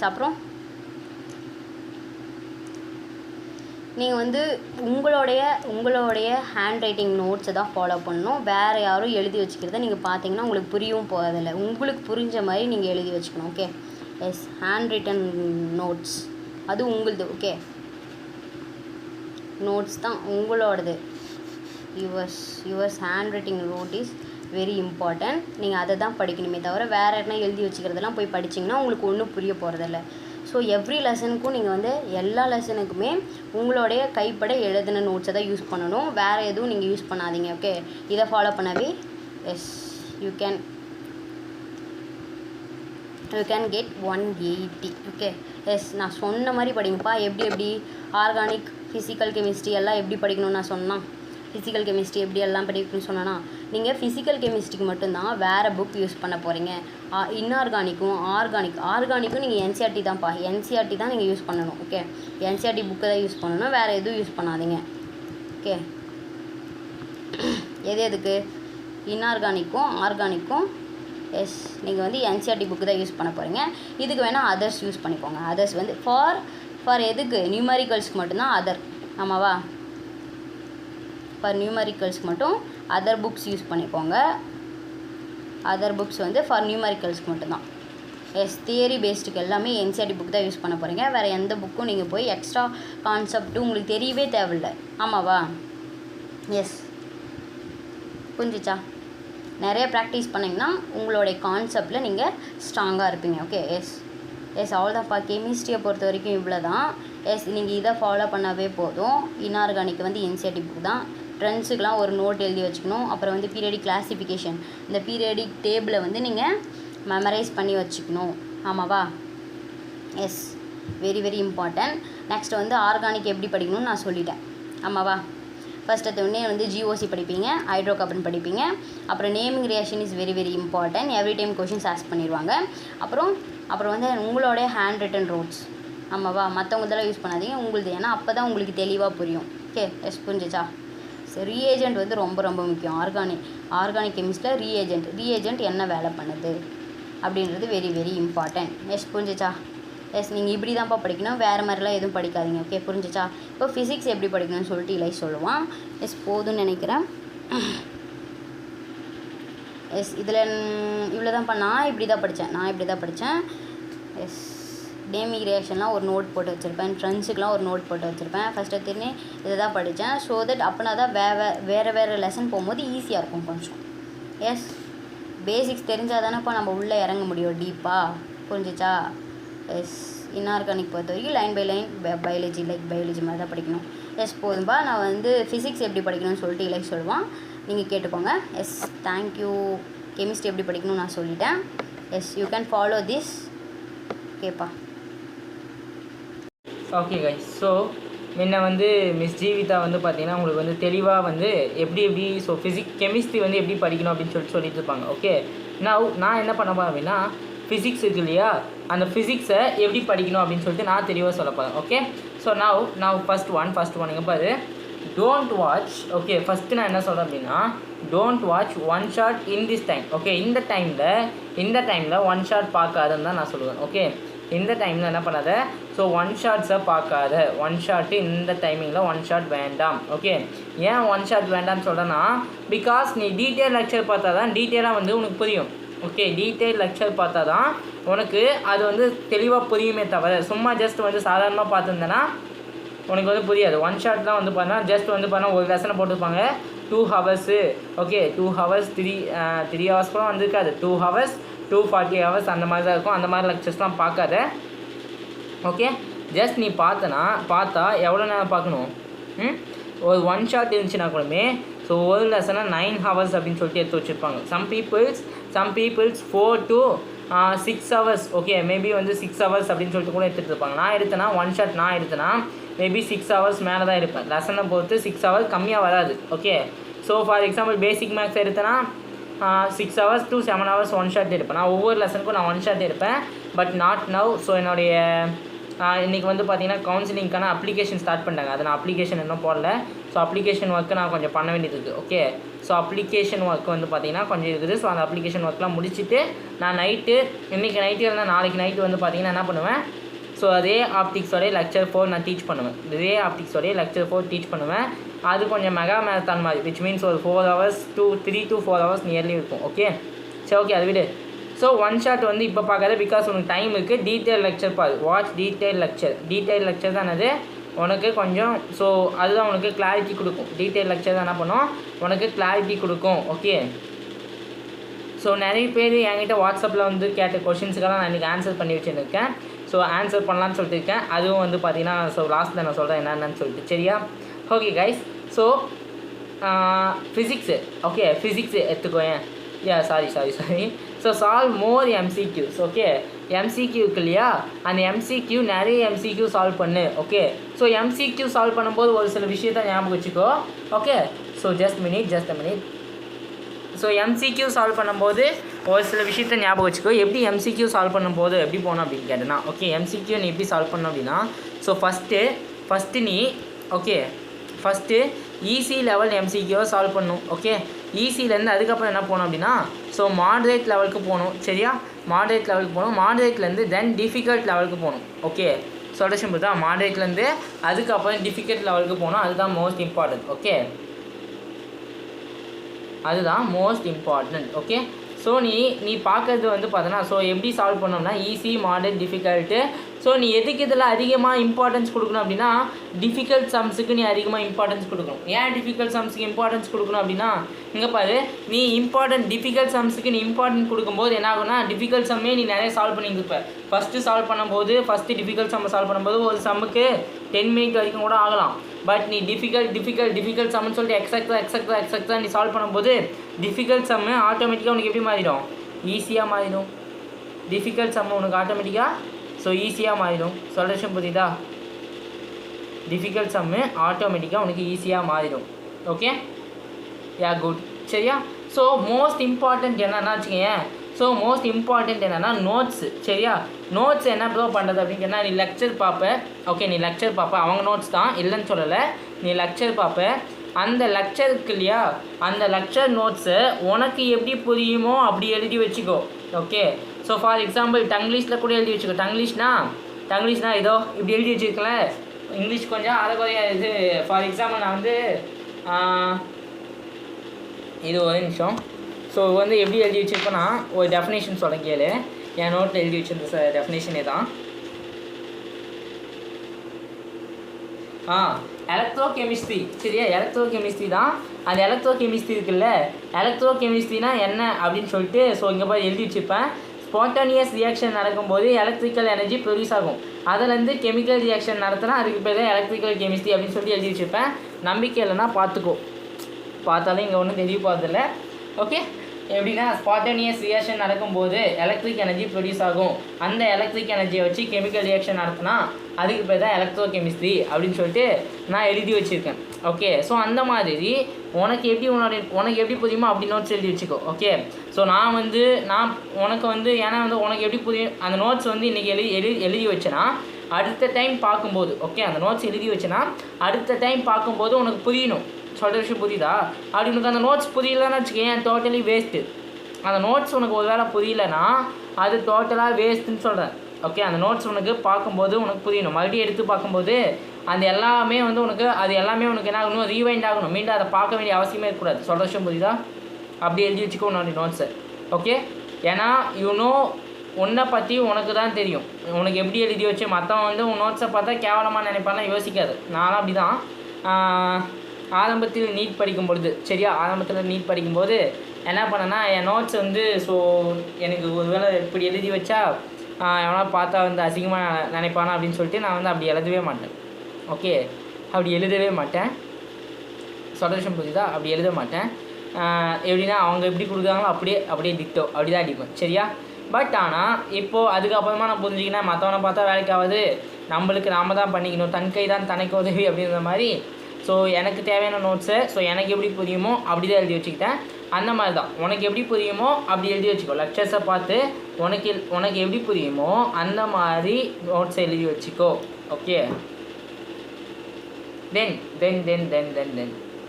அப்புறம் நீங்கள் வந்து உங்களுடைய ஹேண்ட் ரைட்டிங் நோட்ஸை தான் ஃபாலோ பண்ணணும். வேறு யாரும் எழுதி வச்சுக்கிறத நீங்கள் பார்த்தீங்கன்னா உங்களுக்கு புரியவும் போகிறதில்ல. உங்களுக்கு புரிஞ்ச மாதிரி நீங்கள் எழுதி வச்சுக்கணும். ஓகே, ஹேண்ட் ரிட்டன் நோட்ஸ் அது உங்களுது. ஓகே, நோட்ஸ் தான் உங்களோடது. Yours hand writing note is very important. நீங்கள் அதை தான் படிக்கணுமே தவிர வேறு என்ன எழுதி வச்சுக்கிறதெல்லாம் போய் படிச்சிங்கன்னா உங்களுக்கு ஒன்றும் புரிய போகிறதில்ல. ஸோ எவ்ரி லெசனுக்கும் நீங்கள் வந்து எல்லா லெசனுக்குமே உங்களுடைய கைப்பட எழுதின நோட்ஸை தான் யூஸ் பண்ணணும். வேறு எதுவும் நீங்கள் யூஸ் பண்ணாதீங்க. ஓகே, இதை ஃபாலோ பண்ணவே யூ கேன் கெட் 180. ஓகே, நான் சொன்ன மாதிரி படிங்கப்பா. எப்படி ஆர்கானிக், ஃபிசிக்கல், கெமிஸ்ட்ரி எல்லாம் எப்படி படிக்கணும்னு நான் சொன்னேன். ஃபிசிக்கல் கெமிஸ்ட்ரி எப்படி எல்லாம் படிக்கணும்னு சொன்னேன்னா, நீங்கள் ஃபிசிக்கல் கெமிஸ்ட்ரிக்கு மட்டும்தான் வேறு புக் யூஸ் பண்ண போகிறீங்க. இன்ஆர்கானிக்கும் ஆர்கானிக்கும் நீங்கள் என்சிஆர்டி தான்ப்பா, என்சிஆர்டி தான் நீங்கள் யூஸ் பண்ணணும். ஓகே, என்சிஆர்டி புக்கை தான் யூஸ் பண்ணணும், வேறு எதுவும் யூஸ் பண்ணாதீங்க. ஓகே, எதுக்கு இன்ஆர்கானிக்கும் ஆர்கானிக்கும் எஸ் நீங்கள் வந்து என்சிஆர்டி புக்கு தான் யூஸ் பண்ண போகிறீங்க. இதுக்கு வேணால் அதர்ஸ் யூஸ் பண்ணிக்கோங்க. அதர்ஸ் வந்து ஃபார் எதுக்கு நியூமரிக்கல்ஸ்க்கு மட்டும்தான் அதர். ஆமாவா, ஃபார் நியூமரிக்கல்ஸ்க்கு மட்டும் அதர் புக்ஸ் யூஸ் பண்ணிக்கோங்க. அதர் புக்ஸ் வந்து ஃபார் நியூமரிக்கல்ஸ்க்கு மட்டும்தான். எஸ், தியரி பேஸ்டுக்கு எல்லாமே என்சிஆர்டி புக் தான் யூஸ் பண்ண போகிறீங்க. வேறு எந்த புக்கும் நீங்கள் போய் எக்ஸ்ட்ரா கான்செப்ட்டு உங்களுக்கு தெரியவே தேவையில்லை. ஆமாவா, எஸ், புரிஞ்சிச்சா? நிறைய ப்ராக்டிஸ் பண்ணிங்கன்னா உங்களுடைய கான்செப்டில் நீங்கள் ஸ்ட்ராங்காக இருப்பீங்க. Okay, S அவ்வளோதான்ப்பா. கெமிஸ்ட்ரியை பொறுத்த வரைக்கும் இவ்வளோ தான். எஸ், நீங்கள் இதை ஃபாலோ பண்ணாவே போதும். இன்ஆர்கானிக் வந்து என்சிஆர்டி புக் தான். ட்ரெண்ட்ஸுக்கெலாம் ஒரு நோட் எழுதி வச்சுக்கணும். அப்புறம் வந்து பீரியடிக் கிளாசிஃபிகேஷன், இந்த பீரியடிக் டேபிளை வந்து நீங்கள் மெமரைஸ் பண்ணி வச்சுக்கணும். ஆமாவா, yes, very very important. Next வந்து ஆர்கானிக் எப்படி படிக்கணும்னு நான் சொல்லிட்டேன். ஆமாவா, ஃபஸ்ட் எடுத்தோடனே வந்து ஜிஓசி படிப்பீங்க, ஹைட்ரோ கார்பன் படிப்பீங்க. அப்புறம் naming reaction is very very important. Every time questions ask பண்ணிடுவாங்க. அப்புறம் வந்து உங்களுடைய ஹேண்ட் ரிட்டன் நோட்ஸ். ஆமாவா, மற்றவங்கள்தெல்லாம் யூஸ் பண்ணாதீங்க, உங்களுது. ஏன்னா அப்போ தான் உங்களுக்கு தெளிவாக புரியும். ஓகே, எஸ், புரிஞ்சிச்சா? ஸோ ரீஏஜெண்ட் வந்து ரொம்ப ரொம்ப முக்கியம். ஆர்கானிக் கெமிஸ்ட்ரியில் ரீஏஜெண்ட் என்ன வேலை பண்ணுது அப்படின்றது வெரி வெரி இம்பார்ட்டன்ட். எஸ், புரிஞ்சிச்சா? எஸ், நீங்கள் இப்படி தான்ப்பா படிக்கணும், வேறு மாதிரிலாம் எதுவும் படிக்காதீங்க. ஓகே, புரிஞ்சிச்சா? இப்போ ஃபிசிக்ஸ் எப்படி படிக்கணும்னு சொல்லிட்டு இல்லை சொல்லுவான். எஸ், போதும்னு நினைக்கிறேன். எஸ், இதில் இவ்வளோ தான்ப்பா. நான் இப்படி தான் படித்தேன். எஸ், நேமிங் ரியாக்ஷன்லாம் ஒரு நோட் போட்டு வச்சுருப்பேன், ஃப்ரெண்ட்ஸுக்கெலாம் ஒரு நோட் போட்டு வச்சுருப்பேன். ஃபஸ்ட்டு எடுத்துன்னு இதை தான் படித்தேன். ஸோ தட் அப்படின்னா தான் வேறு லெசன் போகும்போது ஈஸியாக இருக்கும் கொஞ்சம். எஸ், பேசிக்ஸ் தெரிஞ்சால் தானேப்பா நம்ம உள்ளே இறங்க முடியும் டீப்பாக. புரிஞ்சிச்சா? எஸ், இன்ஆர்கானிக் பொறுத்த வரைக்கும் லைன் பை லைன் பயாலஜி மாதிரி தான் படிக்கணும். எஸ், போதும்பா. நான் வந்து ஃபிசிக்ஸ் எப்படி படிக்கணும்னு சொல்லிட்டு இல்லை சொல்லுவான், நீங்கள் கேட்டுக்கோங்க. S, thank you. கெமிஸ்ட்ரி எப்படி படிக்கணும்னு நான் சொல்லிட்டேன். Yes, you can follow this. ஓகேப்பா. ஓகே கைஸ், ஸோ முன்ன வந்து மிஸ் ஜீவிதா வந்து பார்த்தீங்கன்னா உங்களுக்கு வந்து தெளிவாக வந்து எப்படி ஸோ கெமிஸ்ட்ரி வந்து எப்படி படிக்கணும் அப்படின்னு சொல்லிட்டு இருப்பாங்க. ஓகே, நான் என்ன பண்ண போகிறேன் அப்படின்னா, ஃபிசிக்ஸ் இருக்கு இல்லையா, அந்த ஃபிசிக்ஸை எப்படி படிக்கணும் அப்படின்னு சொல்லிட்டு நான் தெளிவாக சொல்ல போகிறேன். ஓகே, ஸோ நான் ஃபஸ்ட் ஒன் இங்கே பாரு, டோன்ட் வாட்ச். ஓகே, ஃபஸ்ட்டு நான் என்ன சொல்கிறேன் அப்படின்னா, don't watch one shot in this time. Okay, இந்த டைமில் ஒன் ஷாட் பார்க்காதுன்னு தான் நான் சொல்லுவேன். ஓகே, இந்த டைமில் என்ன பண்ணாத, ஸோ ஒன் ஷாட்ஸை பார்க்காத. ஒன் ஷாட்டு இந்த டைமிங்கில் ஒன் ஷாட் வேண்டாம். ஓகே, ஏன் ஒன் ஷாட் வேண்டாம்னு சொல்கிறேன்னா, பிகாஸ் நீ டீட்டெயில் லெக்சர் பார்த்தா தான் டீட்டெயிலாக வந்து உனக்கு புரியும். ஓகே, டீட்டெயில் லெக்சர் பார்த்தா தான் உனக்கு அது வந்து தெளிவாக புரியுமே தவிர சும்மா ஜஸ்ட் வந்து சாதாரணமாக பார்த்துருந்தேன்னா உனக்கு வந்து புரியாது. ஒன் ஷாட் தான் வந்து பார்த்தா ஜஸ்ட் வந்து பார்த்தா ஒரு லெசனை போட்டுருப்பாங்க 2 hours. ஓகே, 2 hours 3 hours கூட வந்துருக்காது. 2 hours 240 hours அந்த மாதிரி தான் இருக்கும். அந்த மாதிரி லெக்சர்ஸ்லாம் பார்க்காத. ஓகே, ஜஸ்ட் நீ பார்த்தா எவ்வளோ நேரம் பார்க்கணும்? ஒரு ஒன் ஷாட் இருந்துச்சுன்னா கூடமே ஸோ ஒரு லெசனாக 9 hours அப்படின்னு சொல்லிட்டு எடுத்து வச்சுருப்பாங்க. Some peoples 4 to 6 hours. Okay, maybe வந்து 6 hours அப்படின்னு சொல்லிட்டு கூட எடுத்துகிட்டு இருப்பாங்க. நான் எடுத்தேன்னா ஒன் ஷாட் மேபி 6 hours மேலே தான் இருப்பேன். லெசனை பொறுத்து 6 hours கம்மியாக வராது. Okay, so for example basic maths எடுத்தேன்னா 6 hours to 7 hours one shot எடுப்பேன். நான் ஒவ்வொரு லெசனுக்கும் நான் ஒன் ஷாட் எடுப்பேன். But not now. ஸோ என்னுடைய இன்றைக்கி வந்து பார்த்திங்கன்னா கவுன்சிலிங்க்கான அப்ளிகேஷன் ஸ்டார்ட் பண்ணிட்டாங்க. அது நான் அப்ளிகேஷன் இன்னும் போடல. ஸோ அப்ளிகேஷன் ஒர்க்கு நான் கொஞ்சம் பண்ண வேண்டியது இருக்குது. ஓகே, ஸோ அப்ளிகேஷன் ஒர்க் வந்து பார்த்திங்கன்னா கொஞ்சம் இருக்குது. ஸோ அந்த அப்ளிகேஷன் ஒர்க்லாம் முடிச்சுட்டு நான் இன்றைக்கி நைட்டு இல்லைனா நாளைக்கு நைட்டு வந்து பார்த்திங்கன்னா என்ன பண்ணுவேன், ஸோ ரே ஆப்டிக்ஸோடைய லெக்சர் 4 நான் டீச் பண்ணுவேன். அது கொஞ்சம் மெகா மேரத்தான் மாதிரி, விச் மீன்ஸ் ஒரு 4 hours to 3 to 4 hours nearly இருக்கும். ஓகே, சரி, ஓகே, அது விடு. ஸோ ஒன் ஷாட் வந்து இப்போ பார்க்காத, பிகாஸ் உனக்கு டைம் இருக்குது. டீட்டெயில் லெக்சர் பாரு, வாட்ச் டீட்டெயில் லெக்சர் தான் அது உனக்கு கொஞ்சம். ஸோ அதுதான் உனக்கு கிளாரிட்டி கொடுக்கும். டீட்டெயில் லெக்சர் தான் என்ன பண்ணும், உனக்கு கிளாரிட்டி கொடுக்கும். ஓகே, ஸோ நிறைய பேர் என்கிட்ட வாட்ஸ்அப்பில் வந்து கேட்ட கொஷின்ஸுக்கெல்லாம் நான் இன்றைக்கி ஆன்சர் பண்ணி வச்சுருக்கேன். ஸோ ஆன்சர் பண்ணலான்னு சொல்லிட்டு இருக்கேன். அதுவும் வந்து பார்த்திங்கன்னா ஸோ லாஸ்ட்டில் நான் சொல்கிறேன் என்னென்னு சொல்லிட்டு. சரியா? Okay guys, so physics. Okay, physics எடுத்துக்கோயேன். Sorry. So solve more MCQs. Okay, MCQ இருக்கு இல்லையா, அந்த எம்சிக்யூ நிறைய எம்சிக்யூ சால்வ் பண்ணு. ஓகே, ஸோ எம்சிக்யூ சால்வ் பண்ணும்போது ஒரு சில விஷயத்த ஞாபகம் வச்சுக்கோ. Okay, so just a minute. So MCQ solve பண்ணும்போது ஒரு சில விஷயத்த ஞாபகம் வச்சுக்கோ. எப்படி எம்சிக்யூ சால்வ் பண்ணும்போது எப்படி போகணும் அப்படின்னு கேட்டேன்னா, ஓகே எம்சிக்யூ நீ எப்படி சால்வ் பண்ணணும் அப்படின்னா, ஸோ ஃபஸ்ட்டு நீ ஓகே ஃபஸ்ட்டு ஈஸி லெவல் எம்சிக்யூவை சால்வ் பண்ணணும். ஓகே, ஈஸிலேருந்து அதுக்கப்புறம் என்ன போகணும் அப்படின்னா, ஸோ மாடரேட் லெவலுக்கு போகணும். சரியா, மாடரேட் லெவலுக்கு போகணும். மாடரேட்லேருந்து தென் டிஃபிகல்ட் லெவலுக்கு போகணும். ஓகே, சொல்யூஷன் புரியுதா? மாடரேட்லேருந்து அதுக்கப்புறம் டிஃபிகல்ட் லெவலுக்கு போகணும். அதுதான் மோஸ்ட் இம்பார்ட்டன்ட். ஓகே, அதுதான் மோஸ்ட் இம்பார்ட்டன்ட். ஓகே, ஸோ நீ பார்க்குறது வந்து பார்த்தோன்னா, ஸோ எப்படி சால்வ் பண்ணோம்னா ஈஸி, மாடரேட், டிஃபிகல்ட்டு. ஸோ நீ எதுக்கு இதில் அதிகமாக இம்பார்ட்டன்ஸ் கொடுக்கணும் அப்படின்னா, டிஃபிகல்ட் சம்ஸுக்கு நீ அதிகமாக இம்பார்ட்டன்ஸ் கொடுக்கணும். ஏன் டிஃபிகல்ட் சம்ஸுக்கு இம்பார்ட்டன்ஸ் கொடுக்கணும் அப்படின்னா, இங்கே பாரு, நீ டிஃபிகல்ட் சம்ஸுக்கு நீ இம்பார்ட்டன்ஸ் கொடுக்கும்போது என்ன ஆகுனா, டிஃபிகல்ட் சம்மே நீ நிறைய சால்வ் பண்ணியிருப்ப. ஃபஸ்ட்டு சால்வ் பண்ணும்போது டிஃபிகல்ட் சம்மை சால்வ் பண்ணும்போது ஒரு சம்முக்கு 10 மினிட் வரைக்கும் கூட ஆகலாம். பட் நீ டிஃபிகல்ட் சம்னு சொல்லிட்டு எக்ஸாக்டாக நீ சால்வ் பண்ணும்போது டிஃபிகல்ட் சம்மு ஆட்டோமேட்டிக்காக உனக்கு எப்படி மாறிடும்? ஈஸியாக மாறிடும். டிஃபிகல்ட் சம்மு உனக்கு ஆட்டோமேட்டிக்காக ஸோ ஈஸியாக மாறிடும். சொல்யூஷன் புரியுதா? டிஃபிகல்ட் சம்மு ஆட்டோமேட்டிக்காக உனக்கு ஈஸியாக மாறிடும். ஓகே, யா குட். சரியா, ஸோ மோஸ்ட் இம்பார்ட்டன்ட் என்னென்னா வச்சுக்கோங்க. ஸோ மோஸ்ட் இம்பார்ட்டன்ட் என்னென்னா நோட்ஸு. சரியா, நோட்ஸ் என்ன ப்ரோ பண்ணுறது அப்படின்னு கேட்டால், நீ லெக்சர் பார்ப்ப. ஓகே, நீ லெக்சர் பார்ப்ப, அவங்க நோட்ஸ் தான் இல்லைன்னு சொல்லலை. நீ லெக்சர் பார்ப்ப, அந்த லெக்சர் இருக்கு இல்லையா, அந்த லெக்சர் நோட்ஸை உனக்கு எப்படி புரியுமோ அப்படி எழுதி வச்சுக்கோ. ஓகே, ஸோ ஃபார் எக்ஸாம்பிள் டங்கிலீஷில் கூட எழுதி வச்சுக்கோ. டங்கிலீஷ்னா இதோ இப்படி எழுதி வச்சுருக்கல. இங்கிலீஷ் கொஞ்சம் அதை குறையா இது. ஃபார் எக்ஸாம்பிள் நான் வந்து இது ஒரு நிமிஷம். ஸோ வந்து எப்படி எழுதி வச்சுருப்பேன்னா, ஒரு டெஃபினேஷன் சொல்ல கேளு. என் நோட்டில் எழுதி வச்சுருந்த டெஃபினேஷனே தான். Electro chemistry. சரியா, எலக்ட்ரோ கெமிஸ்ட்ரி தான். அந்த எலக்ட்ரோ கெமிஸ்ட்ரி இருக்குல்ல, எலக்ட்ரோ கெமிஸ்ட்ரினா என்ன அப்படின்னு சொல்லிட்டு ஸோ இங்கே போய் எழுதி வச்சுருப்பேன். ஸ்பான்டேனியஸ் ரியாக்ஷன் நடக்கும்போது எலக்ட்ரிக்கல் எனர்ஜி ப்ரொடியூஸ் ஆகும். அதுலேருந்து கெமிக்கல் ரியாக்ஷன் நடத்தினா அதுக்கு பேர் தான் எலக்ட்ரிக்கல் கெமிஸ்ட்ரி அப்படின்னு சொல்லிட்டு எழுதி வச்சுருப்பேன். நம்பிக்கை இல்லைன்னா பார்த்துக்கோ. பார்த்தாலும் இங்கே ஒன்றும் தெரிய போகிறதில்ல. ஓகே, எப்படின்னா ஸ்பான்டேனியஸ் ரியாக்ஷன் நடக்கும்போது எலக்ட்ரிக் எனர்ஜி ப்ரொடியூஸ் ஆகும். அந்த எலக்ட்ரிக் எனர்ஜியை வச்சு கெமிக்கல் ரியாக்ஷன் நடத்தினா அதுக்கு பேர் தான் எலக்ட்ரோ கெமிஸ்ட்ரி அப்படின்னு சொல்லிட்டு நான் எழுதி வச்சுருக்கேன். ஓகே, ஸோ அந்த மாதிரி உனக்கு எப்படி புரியுமோ அப்படி நோட்ஸ் எழுதி வச்சுக்கோ. ஓகே, ஸோ நான் உனக்கு வந்து ஏன்னா வந்து உனக்கு எப்படி புரியும் அந்த நோட்ஸ் வந்து இன்றைக்கி எழுதி வச்சேன்னா அடுத்த டைம் பார்க்கும்போது, ஓகே அந்த நோட்ஸ் எழுதி வச்சேன்னா அடுத்த டைம் பார்க்கும்போது உனக்கு புரியணும். சொல்கிற விஷயம் புரியுதா? அப்படி உனக்கு அந்த நோட்ஸ் புரியலன்னு வச்சுக்கேன், டோட்டலி வேஸ்ட்டு. அந்த நோட்ஸ் உனக்கு ஒரு வேளை புரியலன்னா அது டோட்டலாக வேஸ்ட்டுன்னு சொல்கிறேன். ஓகே, அந்த நோட்ஸ் உனக்கு பார்க்கும்போது உனக்கு புரியணும். மறுபடியும் எடுத்து பார்க்கும்போது அது எல்லாமே உனக்கு என்ன ஆகணும்? ரீவைண்ட் ஆகணும். மீண்டும் அதை பார்க்க வேண்டிய அவசியமே இருக்கக்கூடாது. சொல்கிற விஷயம் புரியுதா? அப்படி எழுதி வச்சுக்கோ உன்னோட நோட்ஸை. ஓகே, ஏன்னா உன்னை பற்றி உனக்கு தான் தெரியும். உனக்கு எப்படி எழுதி வச்சு மற்றவன் வந்து உன் நோட்ஸை பார்த்தா கேவலமாக நினைப்பானா யோசிக்காது. நானும் அப்படி தான். ஆரம்பத்தில் நீட் படிக்கும்பொழுது நீட் படிக்கும்போது என்ன பண்ணேன்னா, என் நோட்ஸ் வந்து ஸோ எனக்கு ஒரு வேளை இப்படி எழுதி வச்சா எவனா பார்த்தா வந்து அசிங்கமாக நினைப்பானா அப்படின்னு சொல்லிட்டு நான் வந்து அப்படி எழுதவே மாட்டேன். ஓகே, அப்படி எழுதவே மாட்டேன். சொல்யூஷன் புரியுதா? அப்படி எழுத மாட்டேன். எப்படின்னா அவங்க எப்படி கொடுக்குறாங்களோ அப்படியே டிக்டோ அப்படி தான் அடிப்பேன். சரியா, பட் ஆனால் இப்போது அதுக்கப்புறமா நான் புரிஞ்சுக்கினேன், மற்றவனை பார்த்தா வேலைக்கு ஆகாது, நாம் தான் பண்ணிக்கணும், தன் கை தான் தனக்கு உதவி அப்படின்ற மாதிரி. ஸோ எனக்கு தேவையான நோட்ஸை ஸோ எனக்கு எப்படி புரியுமோ அப்படி தான் எழுதி வச்சுக்கிட்டேன். அந்த மாதிரி தான் உனக்கு எப்படி புரியுமோ அப்படி எழுதி வச்சுக்கோ. லெக்சர்ஸை பார்த்து உனக்கு எப்படி புரியுமோ அந்த மாதிரி நோட்ஸை எழுதி வச்சுக்கோ. Okay, then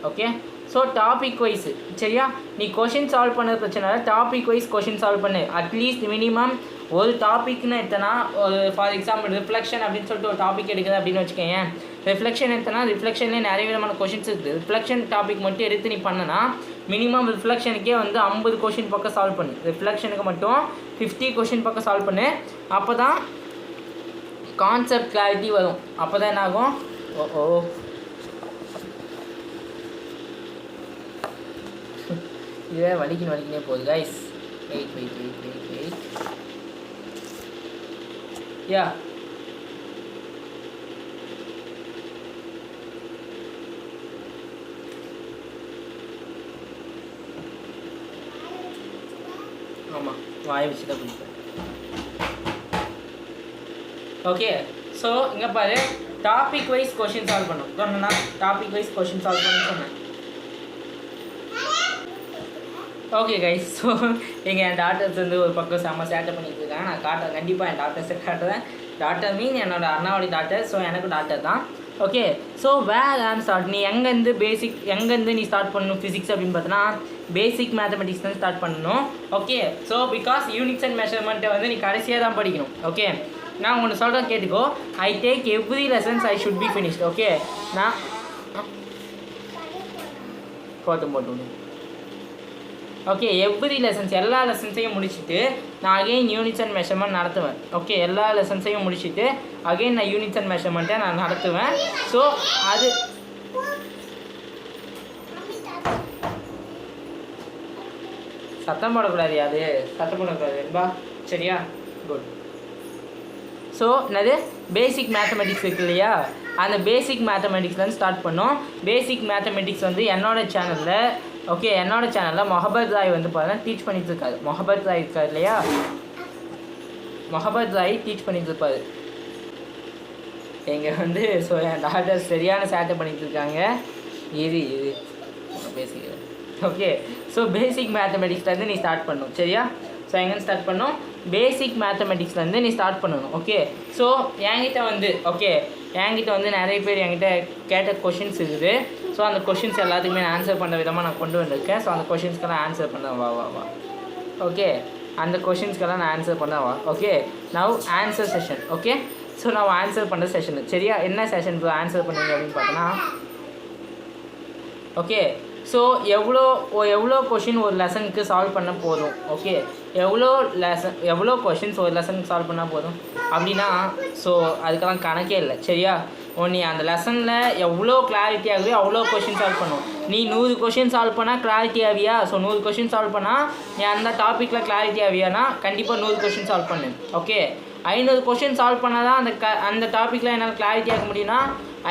okay. So topic wise சரியா, நீ கொஷின் சால்வ் பண்ண பிரச்சனை இல்லை, டாபிக் வைஸ் கொஷின் சால்வ் பண்ணு. அட்லீஸ்ட் மினிமம் ஒரு டாபிக்னு எடுத்தனா, ஒரு ஃபார் எக்ஸாம்பிள் ரிஃப்ளெக்ஷன் அப்படின்னு சொல்லிட்டு ஒரு டாபிக் எடுக்குது அப்படின்னு வச்சுக்கோங்க. ரிஃப்ளெக்ஷன் எடுத்தனா ரிஃப்ளெக்ஷன்லேயே நிறைய விதமான கொஷின்ஸ் இருக்குது. ரிஃப்ளெக்ஷன் டாபிக் மட்டும் எடுத்து நீ பண்ணனா மினிமம் ரிஃப்ளெக்ஷனுக்கே வந்து 50 கொஷின் பக்கம் சால்வ் பண்ணு. ரிஃப்ளெக்ஷனுக்கு மட்டும் 50 கொஷின் பக்கம் சால்வ் பண்ணு. அப்போ தான் கான்செப்ட் கிளாரிட்டி வரும். அப்போ தான் என்ன ஆகும்? இதுவே வலிக்கினே போகுது கைஸ். வெயிட் யா ஆமாம், வாயை வச்சு தான் குடிப்பேன். ஓகே ஸோ இங்கே பாரு டாபிக் வைஸ் கொஷின் சால்வ் பண்ணும் சொன்னா டாபிக் வைஸ் கொஷின் சால்வ் பண்ணு சொன்னேன். ஓகே கைஸ் ஸோ எங்கள் என் டாக்டர்ஸ் வந்து ஒரு பக்கம் செம்ம சேட்டை பண்ணிட்டு இருக்காங்க. நான் காட்டுறேன், கண்டிப்பாக என் டாக்டர்ஸை காட்டுறேன். டாக்டர் மீன் என்னோட அண்ணாவோட டாக்டர், ஸோ எனக்கும் டாக்டர் தான். ஓகே ஸோ வேர் ஆம் ஸ்டார்ட், நீ எங்கேருந்து நீ ஸ்டார்ட் பண்ணணும் ஃபிசிக்ஸ் அப்படின்னு பார்த்தோன்னா பேசிக் மேத்தமெட்டிக்ஸ் தான் ஸ்டார்ட் பண்ணணும். Okay so because units and மெஷர்மெண்ட்டை வந்து நீ கடைசியாக தான் படிக்கணும். ஓகே நான் ஒன்று சொல்கிறேன் கேட்டுக்கோ. I take every lessons I should be finished. Okay நான் போட்டு ஓகே எவ்ரி லெசன்ஸ் எல்லா லெசன்ஸையும் முடிச்சுட்டு நான் அகெயின் யூனிட்ஸ் அண்ட் மெஷர்மெண்ட் நடத்துவேன். ஓகே எல்லா லெசன்ஸையும் முடிச்சுட்டு அகெயின் நான் யூனிட்ஸ் அண்ட் மெஷர்மெண்ட்டை நான் நடத்துவேன். ஸோ அது சத்தம் போடக்கூடாது, அது சத்தம் போடக்கூடாது என்பா சரியா? குட். ஸோ என்னது பேசிக் மேத்தமெட்டிக்ஸ் இருக்கு இல்லையா, அந்த பேசிக் மேத்தமெட்டிக்ஸ்லேருந்து ஸ்டார்ட் பண்ணோம். பேசிக் மேத்தமெட்டிக்ஸ் வந்து என்னோடய சேனலில் ஓகே என்னோட சேனலில் மொஹபத் ராய் வந்து பார்த்தீங்கன்னா டீச் பண்ணிட்டு இருக்காரு. மொஹபத் ராய் இருக்கார் இல்லையா, மொஹபத் ராய் டீச் பண்ணிட்டு இருப்பாரு எங்கே வந்து. ஸோ என் டாக்டர் சரியான சேட்டை பண்ணிட்டு இருக்காங்க. இது பேசிக் ஓகே ஸோ பேசிக் மேத்தமெட்டிக்ஸ்லேருந்து நீ ஸ்டார்ட் பண்ணணும் சரியா? ஸோ எங்கேன்னு ஸ்டார்ட் பண்ணணும், பேசிக் மேத்தமெட்டிக்ஸ்லேருந்து நீ ஸ்டார்ட் பண்ணணும். ஓகே ஸோ என்கிட்ட வந்து நிறைய பேர் என்கிட்ட கேட்ட கொஷின்ஸ் இருக்குது. ஸோ அந்த கொஷின்ஸ் எல்லாத்துக்குமே நான் ஆன்சர் பண்ணுற விதமாக நான் கொண்டு வந்திருக்கேன். ஸோ அந்த கொஷின்ஸ்க்கெல்லாம் ஆன்சர் பண்ண வா ஓகே அந்த கொஷின்ஸ்க்கெல்லாம் நான் ஆன்சர் பண்ண வா. Okay now answer session. Okay so நான் ஆன்சர் பண்ணுற செஷன் சரியா? என்ன செஷன் ஆன்சர் பண்ணுவீங்க அப்படின்னு பார்த்தோன்னா ஓகே ஸோ எவ்வளோ கொஷின் ஒரு லெசனுக்கு சால்வ் பண்ண போதும். ஓகே எவ்வளோ கொஷின்ஸ் ஒரு லெசனுக்கு சால்வ் பண்ணால் போதும் அப்படின்னா ஸோ அதுக்கெல்லாம் கணக்கே இல்லை சரியா? நீ அந்த லெசனில் எவ்வளோ கிளாரிட்டி ஆகுது அவ்வளோ கொஷின் சால்வ் பண்ணும். நீ 100 கொஷின் சால்வ் பண்ணால் கிளாரிட்டி ஆவியா? ஸோ 100 கொஷின் சால்வ் பண்ணால் நீ அந்த டாப்பிக்கில் கிளாரிட்டி ஆவியானா கண்டிப்பாக 100 கொஷின் சால்வ் பண்ணு. ஓகே 500 கொஷின் சால்வ் பண்ணால் தான் அந்த டாப்பிக்கில் என்னால் கிளாரிட்டி ஆக முடியும்னா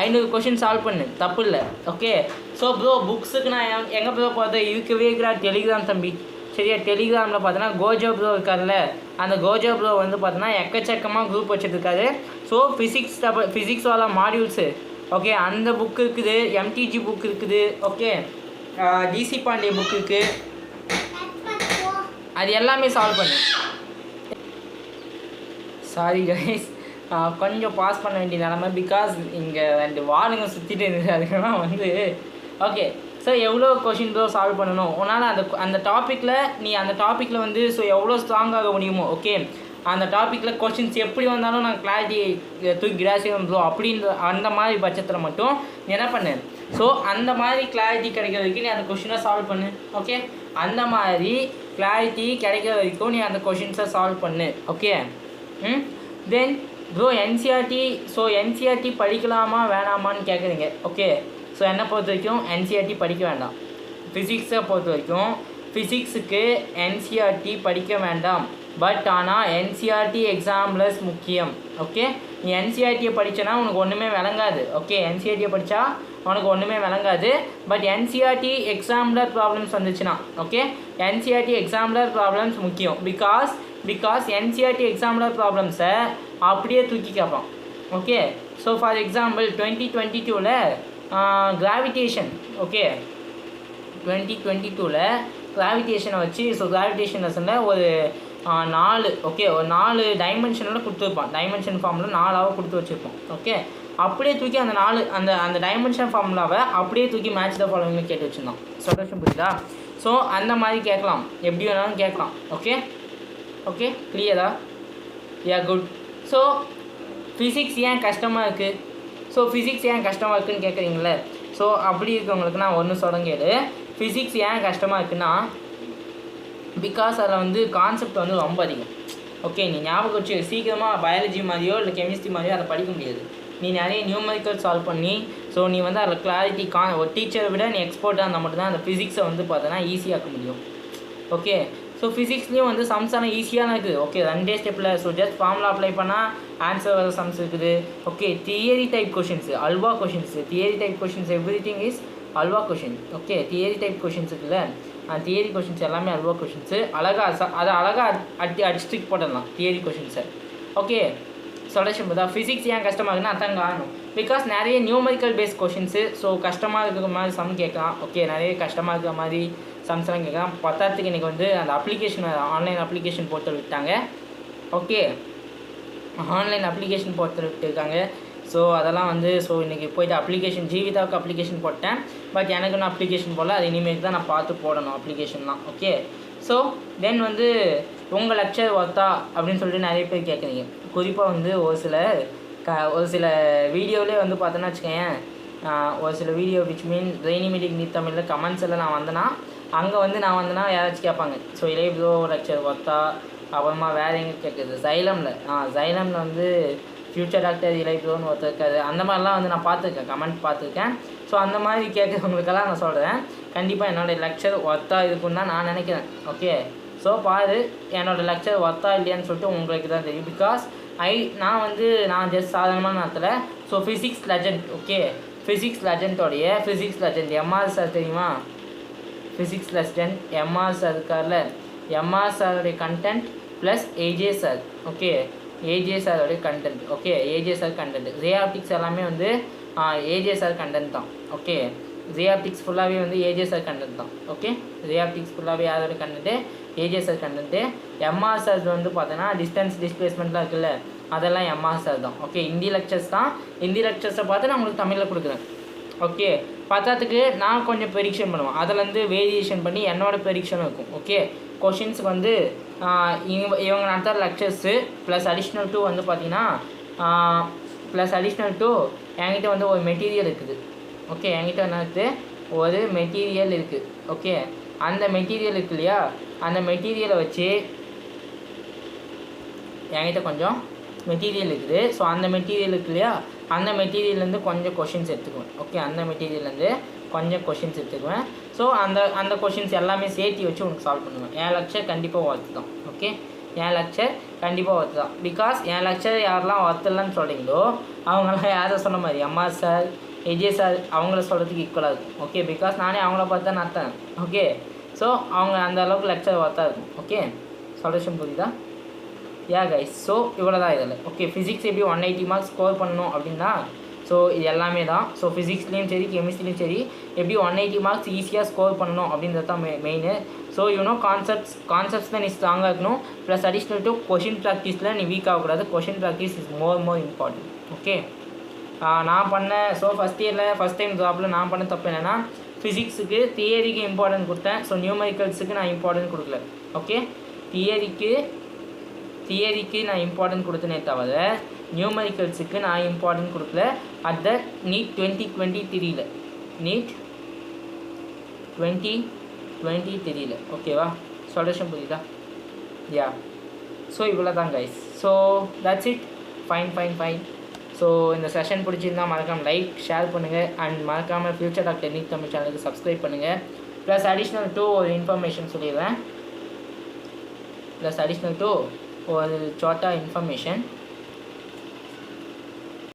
500 கொஷின் சால்வ் பண்ணு, தப்பு இல்லை. ஓகே ஸோ ப்ரோ புக்ஸுக்கு நான் எங்கே ப்ரோ பார்த்தேன், இருக்கவே இருக்கிற டெலிகிராம் தம்பி சரியா? டெலிகிராமில் பார்த்தோன்னா கோஜோ ப்ரோ இருக்கார்ல, அந்த கோஜோ ப்ரோ வந்து பார்த்தோன்னா எக்கச்சக்கமாக குரூப் வச்சுருக்காரு. ஸோ ஃபிசிக்ஸ் வாலா மாடியூல்ஸு ஓகே அந்த புக் இருக்குது, எம்டிஜி புக் இருக்குது, ஓகே டிசி பாண்டிய புக் இருக்குது, அது எல்லாமே சால்வ் பண்ணு. சாரி கைஸ் கொஞ்சம் பாஸ் பண்ண வேண்டிய நிலமை, பிகாஸ் இங்கே 2 வாளுங்க சுற்றிட்டு இருந்தது. அதுக்கெல்லாம் வந்து ஓகே ஸோ எவ்வளோ கொஷின் ப்ரோ சால்வ் பண்ணணும் உன்னால் அந்த டாப்பிக்கில் வந்து ஸோ எவ்வளோ ஸ்ட்ராங்காக முடியுமோ. ஓகே அந்த டாப்பிக்கில் கொஷின்ஸ் எப்படி வந்தாலும் நான் கிளாரிட்டி தூக்கி கிராசியம் ப்ரோ அப்படின்ற அந்த மாதிரி பட்சத்தில் மட்டும் நீ என்ன பண்ணு, ஸோ அந்த மாதிரி கிளாரிட்டி கிடைக்கிற வரைக்கும் நீ அந்த கொஷினை சால்வ் பண்ணு. ஓகே அந்த மாதிரி கிளாரிட்டி கிடைக்கிற வரைக்கும் நீ அந்த கொஷின்ஸை சால்வ் பண்ணு. ஓகே தென் ப்ரோ என்சிஆர்டி படிக்கலாமா வேணாமான்னு கேட்குறீங்க. ஓகே ஸோ என்னை பொறுத்த வரைக்கும் என்சிஆர்டி படிக்க வேண்டாம். ஃபிசிக்ஸை பொறுத்த வரைக்கும் ஃபிசிக்ஸுக்கு என்சிஆர்டி படிக்க வேண்டாம். பட் ஆனால் என்சிஆர்டி எக்ஸாம்பிளஸ் முக்கியம். ஓகே நீ என்சிஆர்டியை படித்தனா உனக்கு ஒன்றுமே விளங்காது. ஓகே என்சிஆர்டியை படித்தா உனக்கு ஒன்றுமே விளங்காது. பட் என்சிஆர்டி எக்ஸாம்பிளர் ப்ராப்ளம்ஸ் வந்துச்சுன்னா ஓகே என்சிஆர்டி எக்ஸாம்பிளர் ப்ராப்ளம்ஸ் முக்கியம். பிகாஸ் என்சிஆர்டி எக்ஸாம்பிளர் ப்ராப்ளம்ஸை அப்படியே தூக்கி கேட்பான். Okay so for example 2022 gravitation okay 2022 கிராவிடேஷனை வச்சு ஸோ கிராவிடேஷன் லெசனில் ஒரு 4 டைமென்ஷனில் கொடுத்துருப்பான். டைமென்ஷன் ஃபார்மில் 4 கொடுத்து வச்சுருப்போம். ஓகே அப்படியே தூக்கி அந்த டைமென்ஷன் ஃபார்முலாவை அப்படியே தூக்கி மேட்ச் த ஃபாலோவிங்னு கேட்டு வச்சுருந்தோம். சொல்யூஷன் புரியுதா? ஸோ அந்த மாதிரி கேட்கலாம், எப்படி வேணாலும் கேட்கலாம். ஓகே கிளியரா? யா குட். ஸோ ஃபிசிக்ஸ் ஏன் கஷ்டமாக இருக்குதுன்னு கேட்குறீங்களே. ஸோ அப்படி இருக்கவங்களுக்கு நான் ஒன்று சொல்கிறேன் கேளு. ஃபிசிக்ஸ் ஏன் கஷ்டமாக இருக்குன்னா பிகாஸ் அதில் வந்து கான்செப்ட் வந்து ரொம்ப அதிகம். ஓகே நீ ஞாபகம் வச்சு சீக்கிரமாக பயாலஜி மாதிரியோ இல்லை கெமிஸ்ட்ரி மாதிரியோ அதை படிக்க முடியாது. நீ நிறைய நியூமரிக்கல் சால்வ் பண்ணி ஸோ நீ வந்து அதில் கிளாரிட்டி ஒரு டீச்சரை விட நீ எக்ஸ்பர்ட்டாக இருந்தால் மட்டும்தான் அந்த ஃபிசிக்ஸை வந்து பார்த்தோன்னா ஈஸியாக்க முடியும். ஓகே ஸோ ஃபிசிக்ஸ்லேயும் வந்து சம்ஸ் ஆனால் ஈஸியான இருக்குது. ஓகே 2 ஸ்டெப்பில் ஸோ ஜஸ்ட் ஃபார்முலா அப்ளை பண்ணால் ஆன்சர் வர சம்ஸ் இருக்குது. Okay theory type questions halwa questions, theory type questions every thing is halwa question. Okay theory type questions இருக்குல்ல, அந்த தியரி கொஷின்ஸ் எல்லாமே அல்வா கொஷின்ஸு. அதை அழகாக அடிச்சுட்டு போட்டுடலாம் தியரி கொஷின்ஸை. ஓகே சொல்யூஷன் பார்த்தா ஃபிசிக்ஸ் ஏன் கஷ்டமாக இருக்குன்னா அதான் காரணம். பிகாஸ் நிறைய நியூமரிக்கல் பேஸ்ட் கொஷின்ஸு. ஸோ கஷ்டமாக இருக்கிற மாதிரி சம் கேட்கலாம். ஓகே, நிறைய கஷ்டமாக இருக்கிற மாதிரி சம்ஸ்லாம் கேட்கலாம். பத்தாத்துக்கு இன்றைக்கி வந்து அந்த அப்ளிகேஷன் ஆன்லைன் அப்ளிகேஷன் போட்டு விட்டாங்க. ஓகே, ஆன்லைன் அப்ளிகேஷன் போட்டு விட்டுருக்காங்க. ஸோ அதெல்லாம் வந்து ஸோ இன்றைக்கி போய்ட்டு அப்ளிகேஷன் ஜீவிதாவுக்கு அப்ளிகேஷன் போட்டேன். பட் எனக்கு இன்னும் அப்ளிகேஷன் போடல. அது இனிமேல் தான் நான் பார்த்து போடணும் அப்ளிகேஷன்லாம். ஓகே, ஸோ தென் வந்து உங்கள் லெக்சர் ஒர்த்தா அப்படின்னு சொல்லிட்டு நிறைய பேர் கேட்குறீங்க. குறிப்பாக வந்து ஒரு சில வீடியோவிலே வந்து பார்த்தோன்னா வச்சுக்கோங்க, ஒரு சில video which mean rainy meeting நீ தமிழில் கமெண்ட்ஸ் எல்லாம் நான் வந்தேன்னா அங்கே வந்து நான் வந்தேன்னா யாராச்சும் கேட்பாங்க. ஸோ இளைய ப்ரோ லெக்சர் ஒர்த்தா, அப்புறமா வேறு எங்கே கேட்குது ஜைலமில் வந்து ஃப்யூச்சர் டாக்டர் இளைய ப்ரோன்னு ஒருத்தர் இருக்காது. அந்த மாதிரிலாம் வந்து நான் பார்த்துருக்கேன், கமெண்ட் பார்த்துருக்கேன். ஸோ அந்த மாதிரி கேட்குறவங்களுக்கெல்லாம் நான் சொல்கிறேன், கண்டிப்பாக என்னோடய லெக்சர் ஒர்த்தா இருக்குன்னு தான் நான் நினைக்கிறேன். ஓகே, ஸோ பாரு என்னோடய லெக்சர் ஒர்த்தா இல்லையான்னு சொல்லிட்டு உங்களுக்கு தான் தெரியும். பிகாஸ் நான் ஜஸ்ட் சாதாரணமான நேரத்தில் so physics legend. Okay, physics லெஜண்டோடைய எம்ஆர் சார் தெரியுமா? ஃபிசிக்ஸ் லெஜண்ட் எம்ஆர் சார் இருக்கார்ல, எம்ஆர் சாருடைய content plus AJ sir. Okay, AJ சாரோடைய content. Okay, AJ sir content. ஜேஆப்டிக்ஸ் எல்லாமே வந்து ஏஜே சார் கண்டென்ட் தான். ஓகே, ஜேஆப்டிக்ஸ் ஃபுல்லாகவே வந்து ஏஜே சார் கண்டென்ட் தான். ஓகே, ஜேஆப்டிக்ஸ் ஃபுல்லாகவே யாரோட content? AJ sir content. MR sir வந்து பார்த்தோன்னா டிஸ்டன்ஸ் டிஸ்பிளேஸ்மெண்ட்லாம் இருக்குல்ல, அதெல்லாம் எம்ஆர் சார் தான். ஓகே, ஹிந்தி லெக்சர்ஸ் தான். ஹிந்தி லெக்சர்ஸை பார்த்து நான் உங்களுக்கு தமிழில் கொடுக்குறேன். ஓகே, பத்தாத்துக்கு நான் கொஞ்சம் ப்ரெடிக்ஷன் பண்ணுவேன். அதிலேருந்து வேரியேஷன் பண்ணி என்னோடய ப்ரெடிக்ஷனும் இருக்கும். ஓகே, கொஷின்ஸுக்கு வந்து இவங்க நடத்துகிற லெக்சர்ஸு ப்ளஸ் அடிஷ்னல் டூ வந்து பார்த்திங்கன்னா என்கிட்ட வந்து ஒரு மெட்டீரியல் இருக்குது. ஓகே, என்கிட்ட என்ன இருக்குது? ஒரு மெட்டீரியல் இருக்குது. ஓகே, அந்த மெட்டீரியல் இருக்கு இல்லையா, அந்த மெட்டீரியலை வச்சு என்கிட்ட கொஞ்சம் மெட்டீரியல் இருக்குது. ஸோ அந்த மெட்டீரியல் இருக்கு இல்லையா, அந்த மெட்டீரியல்லேருந்து கொஞ்சம் கொஷின்ஸ் எடுத்துக்குவேன். ஓகே, அந்த மெட்டீரியல்லேருந்து கொஞ்சம் கொஷின்ஸ் எடுத்துக்குவேன். ஸோ அந்த கொஷின்ஸ் எல்லாமே சேர்த்து வச்சு உனக்கு சால்வ் பண்ணுவேன். என் லெக்சர் கண்டிப்பாக ஒர்த்து தான். ஓகே, என் லெக்சர் கண்டிப்பாக ஒர்த்து தான். பிகாஸ் என் லெக்சர் யாரெல்லாம் ஒர்த்து இல்லைன்னு சொல்கிறீங்களோ அவங்களாம் யாரை சொன்ன மாதிரி எம்ஆர் சார், ஏஜே சார் அவங்கள சொல்கிறதுக்கு ஈக்குவலாக இருக்கும். ஓகே, பிகாஸ் நானே அவங்கள பார்த்து தான் நடத்தேன். ஓகே, ஸோ அவங்க அந்த அளவுக்கு லெக்சர் ஒர்த்தாக இருக்கும். ஓகே, சொல்யூஷன் புரியுதா? கைஸ், ஸோ இவ்வளோ தான் இதில். ஓகே, ஃபிசிக்ஸ் எப்படி 180 மார்க்ஸ் ஸ்கோர் பண்ணணும் அப்படின்னா ஸோ இது எல்லாமே தான். ஸோ ஃபிசிக்ஸ்லேயும் சரி கெமிஸ்ட்ரிலையும் சரி எப்படி 180 மார்க்ஸ் ஈஸியாக ஸ்கோர் பண்ணணும் அப்படின்றது தான் மெயின். ஸோ கான்செப்ட்ஸ் தான் நீ ஸ்ட்ராங்காக இருக்கணும். ப்ளஸ் அடிஷ்னல் டு கொஷின் ப்ராக்டிஸில் நீ வீக் ஆகக்கூடாது. Question practice is more important. Okay, நான் ஃபஸ்ட் இயரில் ஃபஸ்ட் டைம் ஜாப்பில் நான் பண்ண தப்பு என்னென்னா ஃபிசிக்ஸுக்கு தியரிக்கு இம்பார்ட்டன்ட் கொடுத்தேன். ஸோ நியூமரிக்கல்ஸுக்கு நான் இம்பார்ட்டன்ட் கொடுக்கல. ஓகே, தியரிக்கு நான் இம்பார்ட்டன்ட் கொடுத்தனே தவிர நியூமரிக்கல்ஸுக்கு நான் இம்பார்ட்டன்ட் கொடுக்கல. அட் த நீட் 2023 நீட் 2023 ஓகேவா? சொல்யூஷன் புரியுதா? ஸோ இவ்வளோ தான் guys. So that's it. Fine. So இந்த செஷன் பிடிச்சிருந்தால் மறக்காமல் லைக் ஷேர் பண்ணுங்கள். அண்ட் மறக்காமல் ஃபியூச்சர் டாக்டர் நீட் தமிழ் சேனலுக்கு சப்ஸ்கிரைப் பண்ணுங்கள். ப்ளஸ் அடிஷ்னல் டூ ஒரு இன்ஃபர்மேஷன் சொல்லிடுறேன். ஒரு சோட்டா இன்ஃபர்மேஷன்